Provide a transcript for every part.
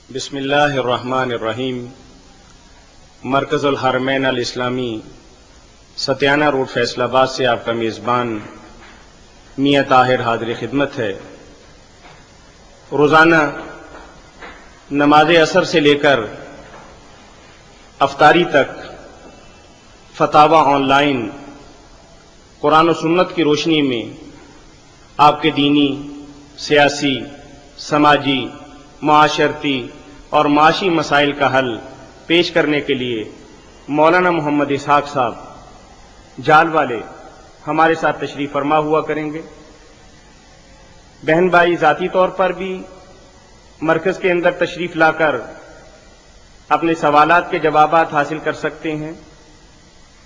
بسم اللہ الرحمن الرحیم۔ مرکز الحرمین الاسلامی ستیانہ روڈ فیصل آباد سے آپ کا میزبان میاں طاہر حاضر خدمت ہے۔ روزانہ نماز عصر سے لے کر افطاری تک فتاوی آن لائن قرآن و سنت کی روشنی میں آپ کے دینی، سیاسی، سماجی، معاشرتی اور معاشی مسائل کا حل پیش کرنے کے لیے مولانا محمد اسحاق صاحب جال والے ہمارے ساتھ تشریف فرما ہوا کریں گے۔ بہن بھائی ذاتی طور پر بھی مرکز کے اندر تشریف لا کر اپنے سوالات کے جوابات حاصل کر سکتے ہیں،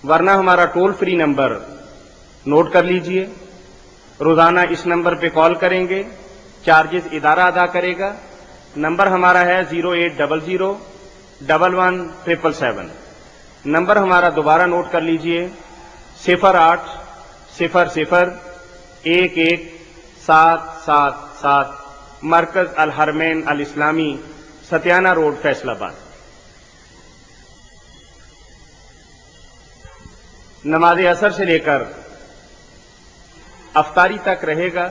ورنہ ہمارا ٹول فری نمبر نوٹ کر لیجئے۔ روزانہ اس نمبر پہ کال کریں گے، چارجز ادارہ ادا کرے گا۔ نمبر ہمارا ہے 0800111777۔ نمبر ہمارا دوبارہ نوٹ کر لیجئے 0800111777، مرکز الحرمین الاسلامی ستیانہ روڈ فیصل آباد۔ نماز عصر سے لے کر افطاری تک رہے گا۔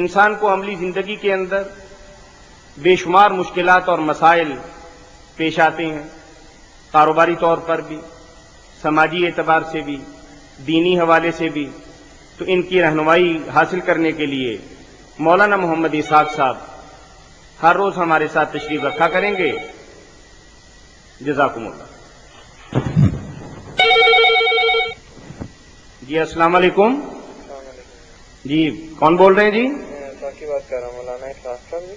انسان کو عملی زندگی کے اندر بے شمار مشکلات اور مسائل پیش آتے ہیں، کاروباری طور پر بھی، سماجی اعتبار سے بھی، دینی حوالے سے بھی۔ تو ان کی رہنمائی حاصل کرنے کے لیے مولانا محمد اسحاق صاحب ہر روز ہمارے ساتھ تشریف رکھا کریں گے۔ جزاکم اللہ۔ جی السلام علیکم۔ جی کون بول رہے ہیں؟ جی باقی بات کر رہا ہوں، مولانا اسحاق صاحب جی۔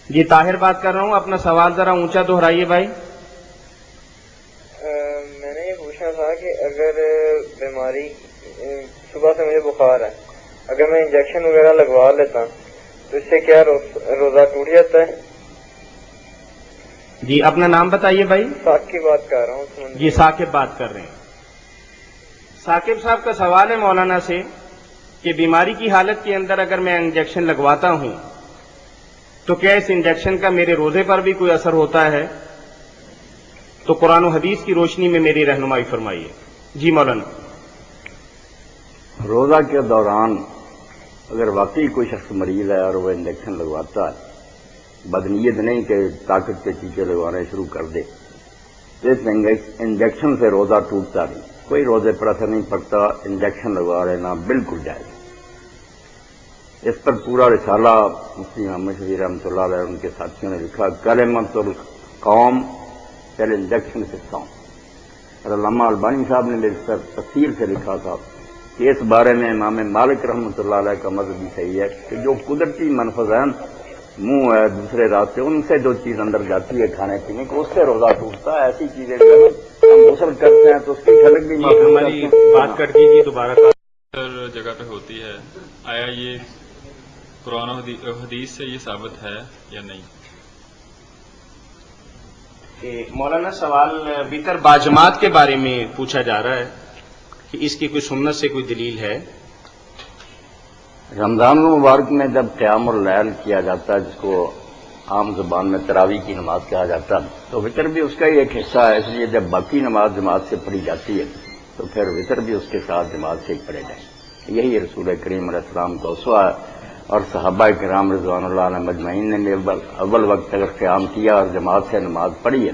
جی طاہر بات کر رہا ہوں۔ اپنا سوال ذرا اونچا دہرائیے بھائی۔ میں نے یہ پوچھنا تھا کہ اگر بیماری صبح سے مجھے بخار ہے، اگر میں انجیکشن وغیرہ لگوا لیتا ہوں تو اس سے کیا روزہ ٹوٹ جاتا ہے؟ جی اپنا نام بتائیے بھائی۔ ساق کی بات کر رہا ہوں۔ جی ثاقب بات کر رہے ہیں۔ ثاقب صاحب کا سوال ہے مولانا سے کہ بیماری کی حالت کے اندر اگر میں انجیکشن لگواتا ہوں تو کیا اس انجیکشن کا میرے روزے پر بھی کوئی اثر ہوتا ہے؟ تو قرآن و حدیث کی روشنی میں میری رہنمائی فرمائیے۔ جی مولانا۔ روزہ کے دوران اگر واقعی کوئی شخص مریض ہے اور وہ انجیکشن لگواتا ہے، بدنیت نہیں کہ طاقت کے ٹیکے لگوانے شروع کر دے، تو اس انجیکشن سے روزہ ٹوٹتا نہیں، کوئی روزے پر اثر نہیں پڑتا، انجیکشن لگوا لینا بالکل جائز۔ اس پر پورا رسالہ مفتی محمد شفیع رحمۃ اللہ علیہ ان کے ساتھیوں نے لکھا، کلمۃ القوم فی الانجیکشن فی الصوم۔ اور علامہ البانی صاحب نے اس پر تفصیل سے لکھا تھا کہ اس بارے میں امام مالک رحمۃ اللہ علیہ کا مذہب بھی صحیح ہے کہ جو قدرتی منفذ ہیں، منہ ہے، دوسرے راستے، ان سے جو چیز اندر جاتی ہے کھانے پینے کو، اس سے روزہ ٹوٹتا ہے۔ ایسی چیزیں جو ہم غسل کرتے ہیں تو اس کی جھلک بھی ہماری بات کر دیجیے دوبارہ۔ جگہ پہ ہوتی ہے، آیا یہ قرآن و حدیث سے یہ ثابت ہے یا نہیں؟ مولانا سوال وطر باجماعت کے بارے میں پوچھا جا رہا ہے کہ اس کی کوئی سنت سے کوئی دلیل ہے؟ رمضان المبارک میں جب قیام اللیل کیا جاتا ہے، جس کو عام زبان میں تراویح کی نماز کہا جاتا ہے، تو وطر بھی اس کا ہی ایک حصہ ہے۔ اس لیے جب باقی نماز جماعت سے پڑھی جاتی ہے تو پھر وطر بھی اس کے ساتھ جماعت سے ہی پڑھے جائیں۔ یہی رسول کریم علیہ السلام کا اسوہ ہے، اور صحابہ کرام رضوان اللہ علیہ مجمعین نے اول وقت اگر قیام کیا اور جماعت سے نماز پڑھی ہے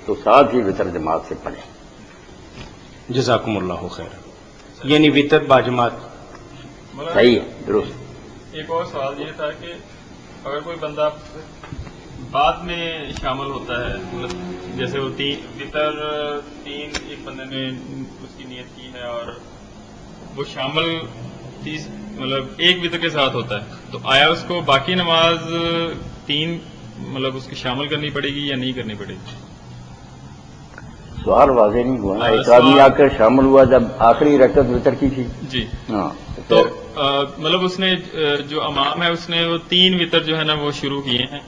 تو ساتھ ہی وطر جماعت سے پڑھیں۔ جزاکم اللہ خیر۔ یعنی وطر باجماعت صحیح ہے، درست۔ ایک اور سوال یہ تھا کہ اگر کوئی بندہ بعد میں شامل ہوتا ہے، مطلب جیسے وہ وطر تین ایک بندے نے اس کی نیت کی ہے اور وہ شامل مطلب ایک وطر کے ساتھ ہوتا ہے، تو آیا اس کو باقی نماز تین مطلب اس کی شامل کرنی پڑے گی یا نہیں کرنی پڑے گی؟ سوال واضح نہیں ہوا نا۔ ایک آدمی آ کر شامل ہوا جب آخری رکعت وطر کی تھی۔ جی ہاں، تو مطلب اس نے جو امام ہے اس نے وہ تین وطر جو ہے نا وہ شروع کیے ہیں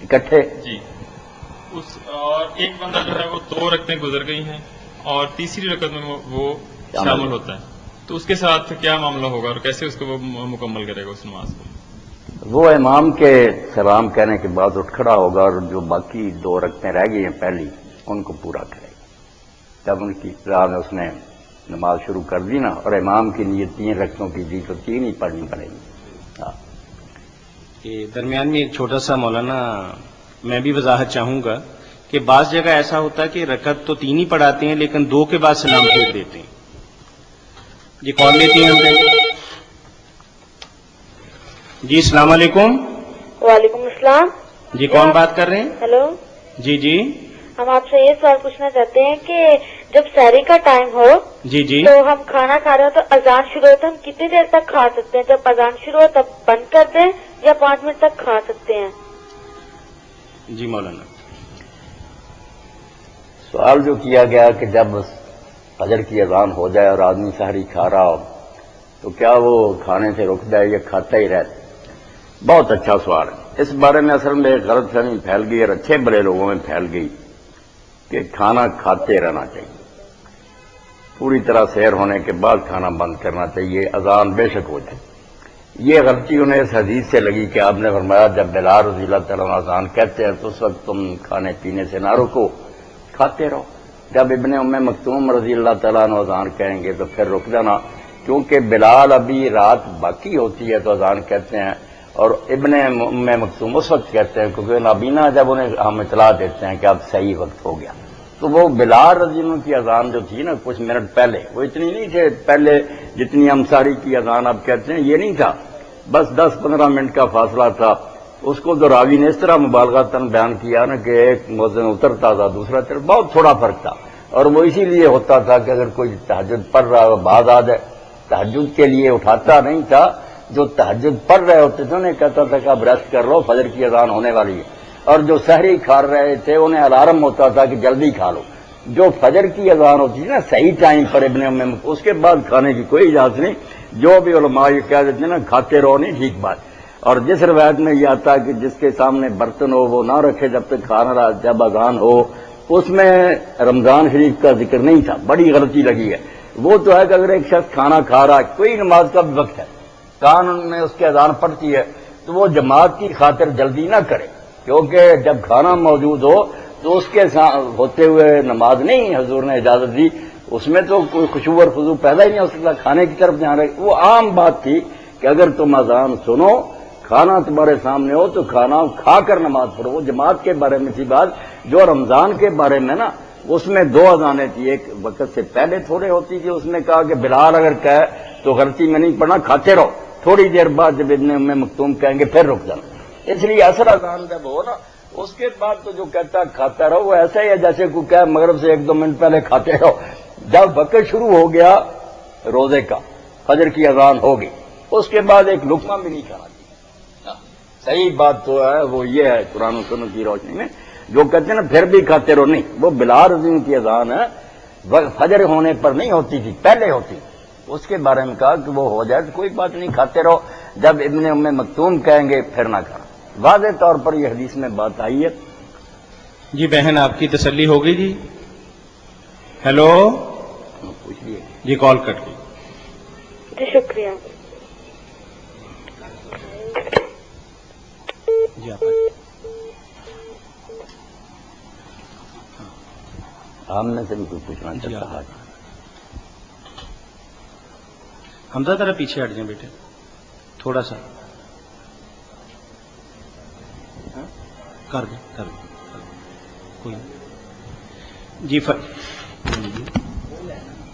اکٹھے۔ جی، اور ایک بندہ جو ہے وہ دو رکعتیں گزر گئی ہیں اور تیسری رکعت میں وہ شامل ہوتا ہے، تو اس کے ساتھ کیا معاملہ ہوگا اور کیسے اس کو وہ مکمل کرے گا اس نماز کو؟ وہ امام کے سلام کہنے کے بعد اٹھ کھڑا ہوگا اور جو باقی 2 رکعتیں رہ گئی ہیں پہلی ان کو پورا کرے گا. جب ان کی ابتدا میں اس نے نماز شروع کر دی نا اور امام کی نیت 3 رکعتوں کی دی تو 3 ہی پڑھنی پڑے گی. یہ درمیان میں ایک چھوٹا سا مولانا میں بھی وضاحت چاہوں گا کہ بعض جگہ ایسا ہوتا ہے کہ رکعت تو 3 ہی پڑھاتے ہیں لیکن 2 کے بعد سلام پھیر دیتے ہیں. جی کال لیتی ہیں ہم. جی السلام علیکم. وعلیکم السلام. جی کون بات کر رہے ہیں؟ ہیلو. جی ہم آپ سے یہ سوال پوچھنا چاہتے ہیں کہ جب سحری کا ٹائم ہو جی تو ہم کھانا کھا رہے ہو تو اذان شروع ہو تو ہم کتنی دیر تک کھا سکتے ہیں؟ جب اذان شروع ہو تب بند کر دیں یا 5 منٹ تک کھا سکتے ہیں؟ جی مولانا سوال جو کیا گیا کہ جب فجر کی اذان ہو جائے اور آدمی سحری کھا رہا ہو تو کیا وہ کھانے سے رک جائے یا کھاتا ہی رہے؟ بہت اچھا سوال ہے. اس بارے میں اصل میں ایک غلط فہمی پھیل گئی اور اچھے بڑے لوگوں میں پھیل گئی کہ کھانا کھاتے رہنا چاہیے، پوری طرح سحر ہونے کے بعد کھانا بند کرنا چاہیے، اذان بے شک ہو جائے. یہ غلطی انہیں اس حدیث سے لگی کہ آپ نے فرمایا جب بلال رضی اللہ تعالیٰ عنہ اذان کہتے ہیں تو اس وقت تم کھانے پینے سے نہ رکو، کھاتے رہو. جب ابن ام مکتوم رضی اللہ تعالیٰ عنہ اذان کہیں گے تو پھر رک جانا، کیونکہ بلال ابھی رات باقی ہوتی ہے تو اذان کہتے ہیں اور ابن ام مکتوم اس وقت کہتے ہیں کیونکہ نابینا جب انہیں ہم اطلاع دیتے ہیں کہ اب صحیح وقت ہو گیا. تو وہ بلال رضی اللہ کی اذان جو تھی نا کچھ منٹ پہلے وہ اتنی نہیں تھے پہلے جتنی ہم ساری کی اذان اب کہتے ہیں، یہ نہیں تھا، بس 10-15 منٹ کا فاصلہ تھا. اس کو تو راوی نے اس طرح مبالغتاً بیان کیا نا کہ ایک مؤذن اترتا تھا دوسرا چل، بہت تھوڑا فرق تھا اور وہ اسی لیے ہوتا تھا کہ اگر کوئی تہجد پڑھ رہا ہو بعد آ جائے. تہجد کے لیے اٹھاتا نہیں تھا، جو تہجد پڑھ رہے ہوتے تھے انہیں کہتا تھا کہ اب ریسٹ کر لو فجر کی اذان ہونے والی ہے، اور جو سحری کھا رہے تھے انہیں الارم ہوتا تھا کہ جلدی کھا لو. جو فجر کی اذان ہوتی تھی نا صحیح ٹائم پر ابن ام اس کے بعد کھانے کی کوئی اجازت نہیں. جو بھی علماء یہ کہہ دیتے ہیں نا کھاتے رہو نہیں ٹھیک بات. اور جس روایت میں یہ آتا ہے کہ جس کے سامنے برتن ہو وہ نہ رکھے جب تک کھانا رہا جب اذان ہو، اس میں رمضان شریف کا ذکر نہیں تھا، بڑی غلطی لگی ہے. وہ تو ہے کہ اگر ایک شخص کھانا کھا رہا ہے کوئی نماز کا بھی وقت ہے قانون میں اس کی اذان پڑتی ہے تو وہ جماعت کی خاطر جلدی نہ کرے، کیونکہ جب کھانا موجود ہو تو اس کے ہوتے ہوئے نماز نہیں حضور نے اجازت دی، اس میں تو کوئی خشوع اور خضوع پیدا ہی نہیں ہو سکتا، کھانے کی طرف دھیان رکھے. وہ عام بات تھی کہ اگر تم اذان سنو کھانا تمہارے سامنے ہو تو کھانا کھا کر نماز پڑھو. وہ جماعت کے بارے میں تھی بات. جو رمضان کے بارے میں نا اس میں 2 اذانیں تھی، ایک وقت سے پہلے تھوڑے ہوتی تھی، اس نے کہا کہ بلال اگر کہے تو غلطی میں نہیں پڑھنا، کھاتے رہو، تھوڑی دیر بعد جب ابن ام مکتوم کہیں گے پھر رک جانا. اس لیے اثر اذان جب ہو نا اس کے بعد تو جو کہتا کھاتا رہو وہ ایسا ہی ہے جیسے کوئی کہے مغرب سے 1-2 منٹ پہلے کھاتے رہو. جب وقت شروع ہو گیا روزے کا فجر کی اذان ہوگی اس کے بعد ایک لقمہ بھی نہیں کھانا چاہیے. صحیح بات تو ہے وہ یہ ہے قرآن و سنت کی روشنی میں جو کہتے ہیں نا پھر بھی کھاتے رہو نہیں، وہ بلال رضی اللہ کی اذان ہے فجر ہونے پر نہیں ہوتی تھی، پہلے ہوتی تھی. اس کے بارے میں کہا کہ وہ ہو جائے تو کوئی بات نہیں، کھاتے رہو، جب ابن ام مکتوم کہیں گے پھر نہ کھانا. واضح طور پر یہ حدیث میں بات آئی ہے. جی بہن آپ کی تسلی ہو گئی جی؟ ہیلو پوچھ لیے جی کال کٹ گئی. جی شکریہ. جی آپ آمنے سے بھی کوئی پوچھنا جی چاہتا ہے. حمزہ ذرا پیچھے ہٹ جائیں بیٹے تھوڑا سا. کر دیں کوئی جی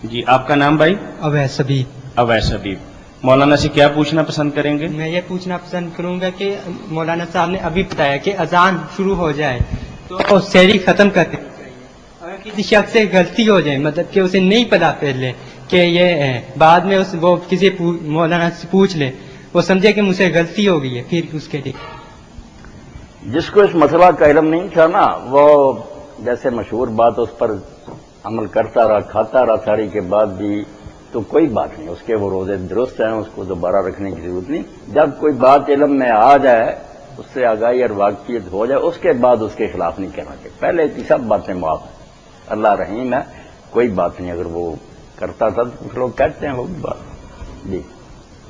جی آپ کا نام بھائی؟ اویس حبیب. اویس حبیب. مولانا سے کیا پوچھنا پسند کریں گے؟ میں یہ پوچھنا پسند کروں گا کہ مولانا صاحب نے ابھی بتایا کہ اذان شروع ہو جائے تو سحری ختم کر دینی چاہیے. اگر کسی شخص سے غلطی ہو جائے مطلب کہ اسے نہیں پتا پہلے کہ یہ ہے بعد میں وہ کسی مولانا سے پوچھ لے، وہ سمجھے کہ مجھ سے غلطی ہو گئی ہے، پھر اس کے لیے جس کو اس مسئلہ کا علم نہیں تھا نا وہ جیسے مشہور بات اس پر عمل کرتا رہا کھاتا رہا ساری کے بعد بھی تو کوئی بات نہیں، اس کے وہ روزے درست ہیں، اس کو دوبارہ رکھنے کی ضرورت نہیں. جب کوئی بات علم میں آ جائے اس سے آگاہی اور واقفیت ہو جائے اس کے بعد اس کے خلاف نہیں کہنا چاہیے. پہلے کی سب باتیں معاف ہیں، اللہ رحیم ہے، کوئی بات نہیں. اگر وہ کرتا تھا تو کچھ لوگ کہتے ہیں وہ بھی بات.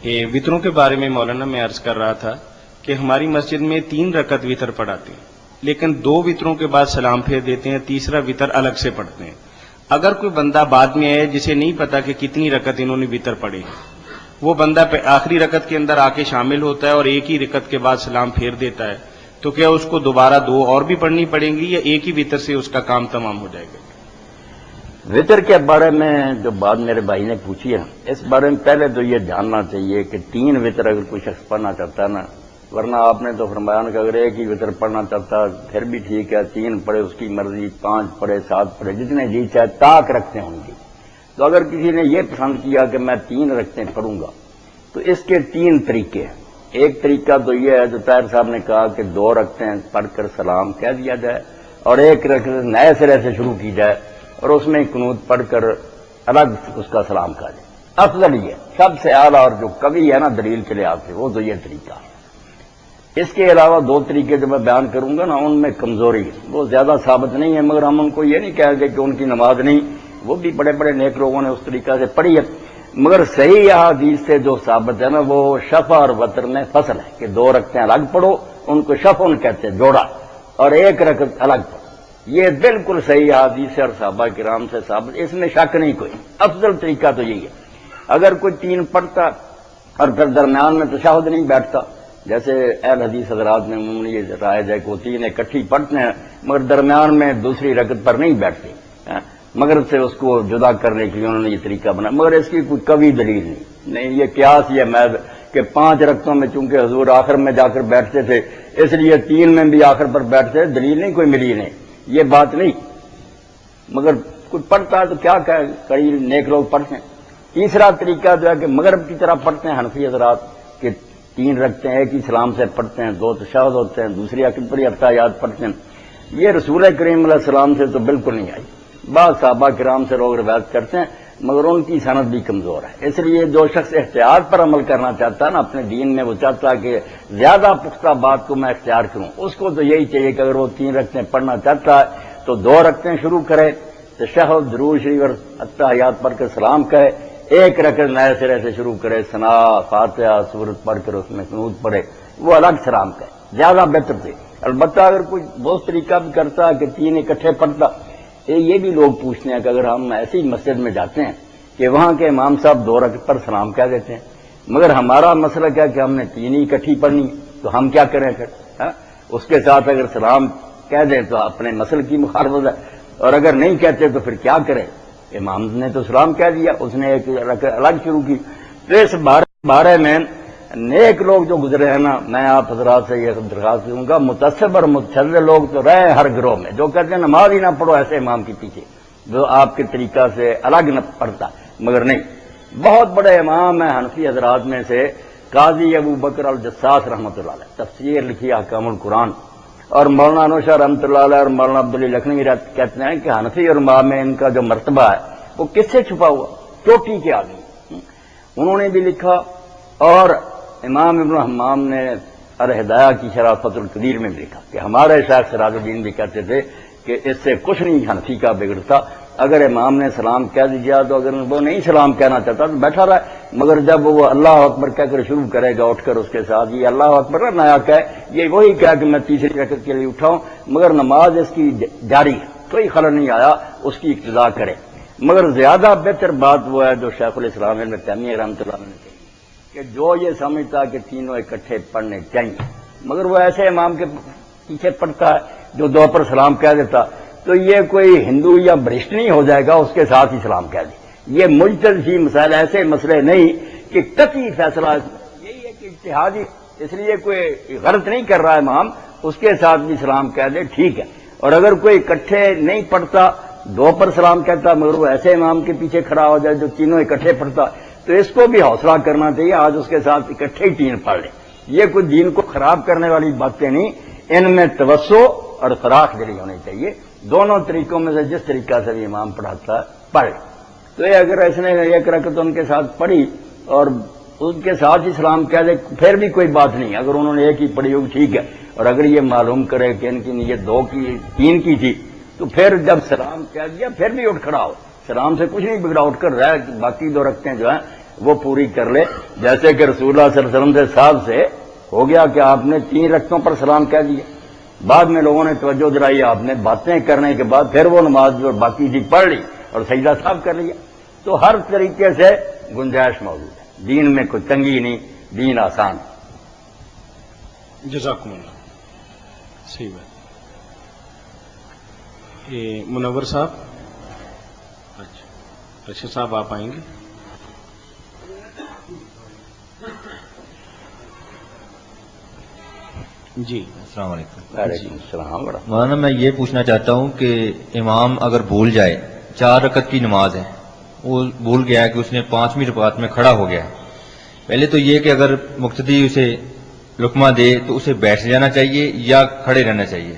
جی وطروں کے بارے میں مولانا میں عرض کر رہا تھا کہ ہماری مسجد میں 3 رکعت وتر پڑھاتے ہیں، لیکن 2 وتروں کے بعد سلام پھیر دیتے ہیں، تیسرا وتر الگ سے پڑھتے ہیں۔ اگر کوئی بندہ بعد میں آئے جسے نہیں پتا کہ کتنی رکعت انہوں نے وتر پڑھی، وہ بندہ آخری رکعت کے اندر آ کے شامل ہوتا ہے اور ایک ہی رکعت کے بعد سلام پھیر دیتا ہے، تو کیا اس کو دوبارہ 2 اور بھی پڑھنی پڑیں گی یا ایک ہی وتر سے اس کا کام تمام ہو جائے گا؟ وطر کے بارے میں جو بات میرے بھائی نے پوچھی ہے، اس بارے میں پہلے تو یہ جاننا چاہیے کہ 3 وطر اگر کوئی شخص پڑھنا چاہتا ہے نا، ورنہ آپ نے تو فرمایا نا کہ اگر ایک ہی وطر پڑھنا چاہتا پھر بھی ٹھیک ہے، 3 پڑھے اس کی مرضی، 5 پڑھے، 7 پڑھے، جتنے جی چاہے طاق رکھتے ہیں ان کی۔ تو اگر کسی نے یہ پسند کیا کہ میں 3 رکعتیں پڑھوں گا تو اس کے 3 طریقے ہیں۔ ایک طریقہ تو یہ ہے جو طاہر صاحب نے کہا کہ 2 رکعتیں پڑھ کر سلام کہہ دیا جائے اور ایک رکعت نئے سرے سے شروع کی جائے اور اس میں قنوت پڑھ کر الگ اس کا سلام کہا جائے۔ افضل یہ سب سے اعلیٰ اور جو قوی ہے نا دلیل کے لحاظ سے، وہ تو یہ طریقہ ہے۔ اس کے علاوہ 2 طریقے جو میں بیان کروں گا نا، ان میں کمزوری ہے، وہ زیادہ ثابت نہیں ہے، مگر ہم ان کو یہ نہیں کہیں گے کہ ان کی نماز نہیں، وہ بھی بڑے بڑے نیک لوگوں نے اس طریقہ سے پڑھی ہے، مگر صحیح احادیث سے جو ثابت ہے نا وہ شفع اور وتر میں فصل ہے کہ 2 رکعتیں الگ پڑھو، ان کو شفع کہتے ہیں جوڑا، اور 1 رکعت الگ پڑھو۔ یہ بالکل صحیح احادیث اور صحابہ کرام سے ثابت، اس میں شک نہیں کوئی۔ افضل طریقہ تو یہی ہے۔ اگر کوئی 3 پڑھتا اور پھر درمیان میں تشہد نہیں بیٹھتا، جیسے اہل حدیث حضرات نے عموماً یہ رائج ہے کہ وہ 3 اکٹھی پڑھتے ہیں مگر درمیان میں دوسری رکعت پر نہیں بیٹھتے، مغرب سے اس کو جدا کرنے کے لیے انہوں نے یہ طریقہ بنا، مگر اس کی کوئی قوی دلیل نہیں، یہ قیاس یہ محض کہ 5 رکعتوں میں چونکہ حضور آخر میں جا کر بیٹھتے تھے اس لیے 3 میں بھی آخر پر بیٹھتے، دلیل نہیں کوئی ملی نہیں، یہ بات نہیں، مگر کوئی پڑھتا ہے تو کیا کہ کئی نیک لوگ پڑھتے ہیں۔ تیسرا طریقہ جو ہے کہ مغرب کی طرح پڑھتے ہیں حنفی حضرات کہ 3 رکعتیں ایک ہی سلام سے پڑھتے ہیں، 2 تشہد ہوتے ہیں، دوسری اکبری اتحیات پڑھتے ہیں۔ یہ رسول کریم علیہ السلام سے تو بالکل نہیں آئی، بعض صحابہ کرام سے لوگ روایت کرتے ہیں مگر ان کی سند بھی کمزور ہے۔ اس لیے جو شخص احتیاط پر عمل کرنا چاہتا ہے نا اپنے دین میں، وہ چاہتا ہے کہ زیادہ پختہ بات کو میں اختیار کروں، اس کو تو یہی چاہیے کہ اگر وہ 3 رکعتیں پڑھنا چاہتا ہے تو 2 رکعتیں شروع کرے، تشہد درود شریف اور اتحیات پڑھ کر سلام کہے، 1 رکعت نئے سرے سے شروع کرے، ثنا فاتحہ سورت پڑھ کر اس میں قنوت پڑھے، وہ الگ سلام کہے، زیادہ بہتر تھے۔ البتہ اگر کوئی بہت طریقہ بھی کرتا ہے کہ 3 اکٹھے پڑھتا، یہ بھی لوگ پوچھتے ہیں کہ اگر ہم ایسی مسجد میں جاتے ہیں کہ وہاں کے امام صاحب 2 رکعت پر سلام کہہ دیتے ہیں مگر ہمارا مسئلہ کیا کہ ہم نے 3 ہی اکٹھی پڑھنی، تو ہم کیا کریں پھر؟ اس کے ساتھ اگر سلام کہہ دیں تو اپنے مسئلے کی مخالفت ہے، اور اگر نہیں کہتے تو پھر کیا کریں؟ امام نے تو سلام کہہ دیا، اس نے 1 رکعت الگ شروع کی۔ تو اس بارے میں نیک لوگ جو گزرے ہیں نا، میں آپ حضرات سے یہ درخواست کروں گا، متعصب اور متشدد لوگ تو رہے ہر گروہ میں، جو کہتے ہیں نماز ہی نہ پڑھو ایسے امام کے پیچھے جو آپ کے طریقہ سے الگ نہ پڑھتا، مگر نہیں، بہت بڑے امام ہیں حنفی حضرات میں سے قاضی ابو بکر الجساس رحمۃ اللہ علیہ، تفسیر لکھی احکام القرآن، اور مولانا انوشا رحمۃ اللہ علیہ اور مولانا عبداللہ لکھنوی کہتے ہیں کہ حنفی علماء میں ان کا جو مرتبہ ہے وہ کس سے چھپا ہوا؟ چوٹی کے آگے۔ انہوں نے بھی لکھا اور امام ابن حمام نے الہدایہ کی شرح فتح القدیر میں بھی لکھا کہ ہمارے شیخ سراج الدین بھی کہتے تھے کہ اس سے کچھ نہیں حنفی کا بگڑتا، اگر امام نے سلام کہہ دیا تو اگر وہ نہیں سلام کہنا چاہتا تو بیٹھا رہا، مگر جب وہ اللہ اکبر کہہ کر شروع کرے گا اٹھ کر اس کے ساتھ یہ اللہ اکبر نہ نیا کہے، یہ وہی کہا کہ میں تیسری رکعت کے لیے اٹھاؤں، مگر نماز اس کی جاری ہے، کوئی خلل نہیں آیا، اس کی اقتداء کرے۔ مگر زیادہ بہتر بات وہ ہے جو شیخ الاسلام ابن تیمیہ رحمۃ اللہ علیہ نے کہی کہ جو یہ سمجھتا کہ تینوں اکٹھے پڑھنے چاہیے مگر وہ ایسے امام کے پیچھے پڑھتا ہے جو 2 پر سلام کہہ دیتا، تو یہ کوئی ہندو یا برشت نہیں ہو جائے گا، اس کے ساتھ ہی سلام کہہ دے۔ یہ مجتہد فی مسائل ایسے مسئلے نہیں کہ قطعی فیصلہ، یہی ہے کہ اجتہادی، اس لیے کوئی غلط نہیں کر رہا امام، اس کے ساتھ بھی سلام کہہ دے ٹھیک ہے۔ اور اگر کوئی اکٹھے نہیں پڑھتا 2 پر سلام کہتا مگر وہ ایسے امام کے پیچھے کھڑا ہو جائے جو تینوں اکٹھے پڑھتا، تو اس کو بھی حوصلہ کرنا چاہیے، آج اس کے ساتھ اکٹھے ہی 3 پڑھ لے۔ یہ کوئی دین کو خراب کرنے والی باتیں نہیں، ان میں توسع اور فراخ دلی ہونی چاہیے، دونوں طریقوں میں سے جس طریقہ سے بھی امام پڑھاتا ہے پڑھ۔ تو یہ اگر اس نے 1 رکعت ان کے ساتھ پڑھی اور ان کے ساتھ ہی سلام کہہ دے پھر بھی کوئی بات نہیں، اگر انہوں نے 1 ہی پڑھی ہوگی ٹھیک ہے، اور اگر یہ معلوم کرے کہ ان کی نیت 2 کی 3 کی تھی تو پھر جب سلام کہہ دیا پھر بھی اٹھ کھڑا ہو، سلام سے کچھ نہیں بگڑا، اٹھ کر رہ باقی 2 رکعتیں جو ہیں وہ پوری کر لے، جیسے کہ رسول اللہ صلی اللہ علیہ وسلم سے صاحب سے ہو گیا کہ آپ نے 3 رکعتوں پر سلام کہہ دیا، بعد میں لوگوں نے توجہ دلائی، آپ نے باتیں کرنے کے بعد پھر وہ نماز جو باقی تھی پڑھ لی اور سجدہ صاحب کر لیا. تو ہر طریقے سے گنجائش موجود ہے، دین میں کوئی تنگی نہیں، دین آسان. جزاکم اللہ. صحیح بات. یہ منور صاحب. اچھا صاحب آپ آئیں گے. جی السلام علیکم. وعلیکم السلام ورحمۃ. مولانا میں یہ پوچھنا چاہتا ہوں کہ امام اگر بھول جائے، 4 رکعت کی نماز ہے، وہ بھول گیا کہ اس نے 5ویں رکعت میں کھڑا ہو گیا. پہلے تو یہ کہ اگر مقتدی اسے لقمہ دے تو اسے بیٹھ جانا چاہیے یا کھڑے رہنا چاہیے؟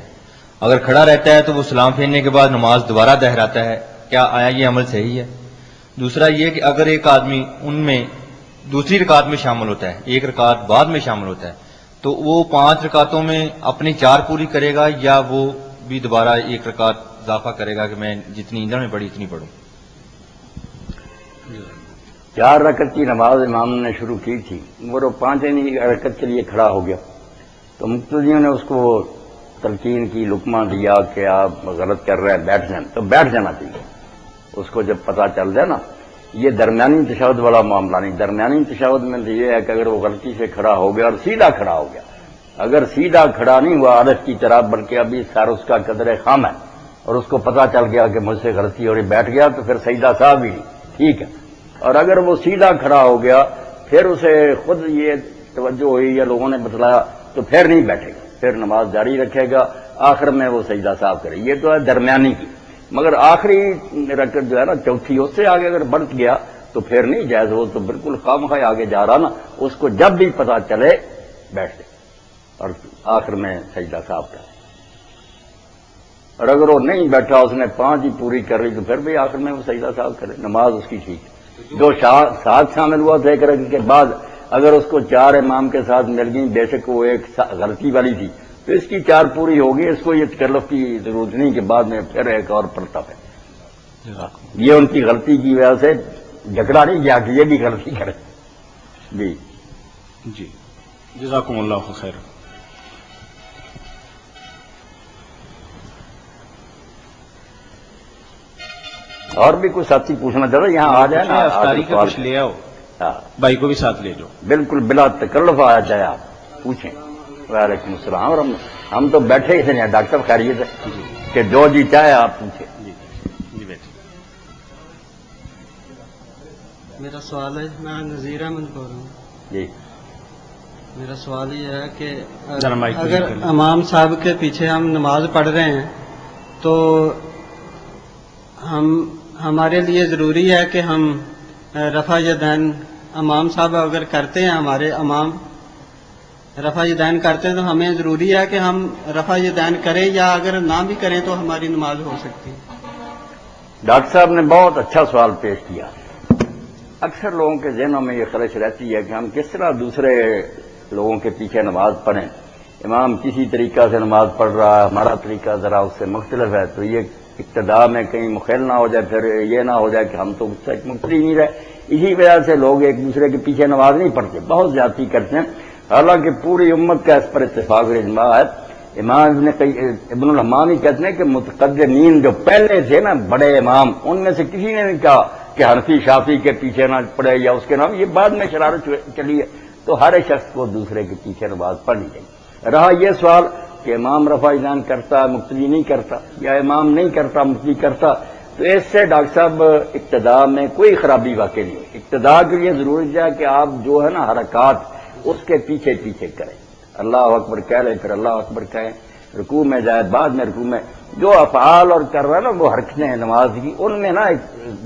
اگر کھڑا رہتا ہے تو وہ سلام پھیرنے کے بعد نماز دوبارہ دہراتا ہے، کیا آیا یہ عمل صحیح ہے؟ دوسرا یہ کہ اگر ایک آدمی ان میں دوسری رکعت میں شامل ہوتا ہے، 1 رکعت بعد میں شامل ہوتا ہے، تو وہ 5 رکعتوں میں اپنی 4 پوری کرے گا یا وہ بھی دوبارہ 1 رکعت اضافہ کرے گا کہ میں جتنی ایندھن میں پڑھی اتنی پڑھوں؟ 4 رکعت کی نماز امام نے شروع کی تھی، وہ 5ویں رکعت کے لیے کھڑا ہو گیا تو مقتدیوں نے اس کو تلقین کی، لقمہ دیا کہ آپ غلط کر رہے ہیں، بیٹھ جائیں. تو بیٹھ جانا چاہیے اس کو جب پتہ چل جائے نا. یہ درمیانی تشہد والا معاملہ نہیں. درمیانی تشہد میں تو یہ ہے کہ اگر وہ غلطی سے کھڑا ہو گیا اور سیدھا کھڑا ہو گیا، اگر سیدھا کھڑا نہیں ہوا عادت کی طرح بلکہ ابھی سر اس کا قدر خام ہے اور اس کو پتہ چل گیا کہ مجھ سے غلطی اور بیٹھ گیا، تو پھر سجدہ صاحب بھی نہیں، ٹھیک ہے. اور اگر وہ سیدھا کھڑا ہو گیا پھر اسے خود یہ توجہ ہوئی یا لوگوں نے بتلایا تو پھر نہیں بیٹھے گا، پھر نماز جاری رکھے گا، آخر میں وہ سجدہ صاحب کرے. یہ تو ہے درمیانی کی. مگر آخری رکعت جو ہے نا 4تھی، اس سے آگے اگر بڑھ گیا تو پھر نہیں جائز. وہ تو بالکل خواہ آگے جا رہا نا، اس کو جب بھی پتہ چلے بیٹھ جائے اور آخر میں سجدہ صاحب کرے. اور اگر وہ نہیں بیٹھا، اس نے 5 ہی پوری کر لی تو پھر بھی آخر میں وہ سجدہ صاحب کرے، نماز اس کی ٹھیک ہے. جو ساتھ شامل ہوا تھا 1 رکعت کے بعد، اگر اس کو 4 امام کے ساتھ مل گئی، بے شک وہ ایک غلطی والی تھی، تو اس کی 4 پوری ہوگی. اس کو یہ تکلف کی ضرورت نہیں کہ بعد میں پھر ایک اور پڑتا ہے. یہ ان کی غلطی کی وجہ سے جھگڑا نہیں کیا کہ یہ بھی غلطی کرے. جی جزاکم اللہ خیر. اور بھی کچھ ساتھی پوچھنا چاہتا یہاں آ جائے نا، افطاری کا کچھ لے آؤ، بھائی کو بھی ساتھ لے جاؤ. بالکل بلا تکلف آیا جائے، آپ پوچھیں. وعلیکم السلام. اور ہم تو بیٹھے ہی تھے نہیں، ڈاکٹر صاحب خیریت ہے کہ جو جی چاہے آپ پوچھیں. جی بیٹھے. میرا سوال ہے، میں نذیر احمد بول رہا ہوں. جی میرا سوال یہ ہے کہ ذرا مائک پہ اگر کر لیں. امام صاحب کے پیچھے ہم نماز پڑھ رہے ہیں تو ہمارے لیے ضروری ہے کہ ہم رفع یدین، امام صاحب اگر کرتے ہیں، ہمارے امام رفع یدین کرتے ہیں تو ہمیں ضروری ہے کہ ہم رفع یدین کریں، یا اگر نہ بھی کریں تو ہماری نماز ہو سکتی ہے؟ ڈاکٹر صاحب نے بہت اچھا سوال پیش کیا. اکثر لوگوں کے ذہنوں میں یہ خلش رہتی ہے کہ ہم کس طرح دوسرے لوگوں کے پیچھے نماز پڑھیں. امام کسی طریقہ سے نماز پڑھ رہا ہے، ہمارا طریقہ ذرا اس سے مختلف ہے، تو یہ ابتدا میں کہیں مخل نہ ہو جائے، پھر یہ نہ ہو جائے کہ ہم تو اس سے مختلف نہیں رہے. اسی وجہ سے لوگ ایک دوسرے کے پیچھے نماز نہیں پڑھتے، بہت زیادتی کرتے ہیں. حالانکہ پوری امت کا اس پر اتفاق اور اجماع ہے. امام ابن الحمان ہی کہتے ہیں کہ متقدمین جو پہلے تھے نا بڑے امام، ان میں سے کسی نے نہیں کہا کہ حنفی شافی کے پیچھے نہ پڑے یا اس کے نام. یہ بعد میں شرارت چلی ہے. تو ہر شخص کو دوسرے کے پیچھے نماز پڑھنی چاہیے. رہا یہ سوال کہ امام رفع یدین کرتا ہے مقتدی نہیں کرتا، یا امام نہیں کرتا مقتدی کرتا، تو اس سے ڈاکٹر صاحب ابتدا میں کوئی خرابی واقع نہیں ہوئی. ابتدا کے لیے ضروری ہے کہ آپ جو ہے نا حرکات اس کے پیچھے پیچھے کریں. اللہ اکبر کہہ لیں، پھر اللہ اکبر کہیں، رکوع میں جائے، بعد میں رکوع میں جو افعال اور کر رہا ہے نا وہ حرکتیں ہیں نماز کی، ان میں نا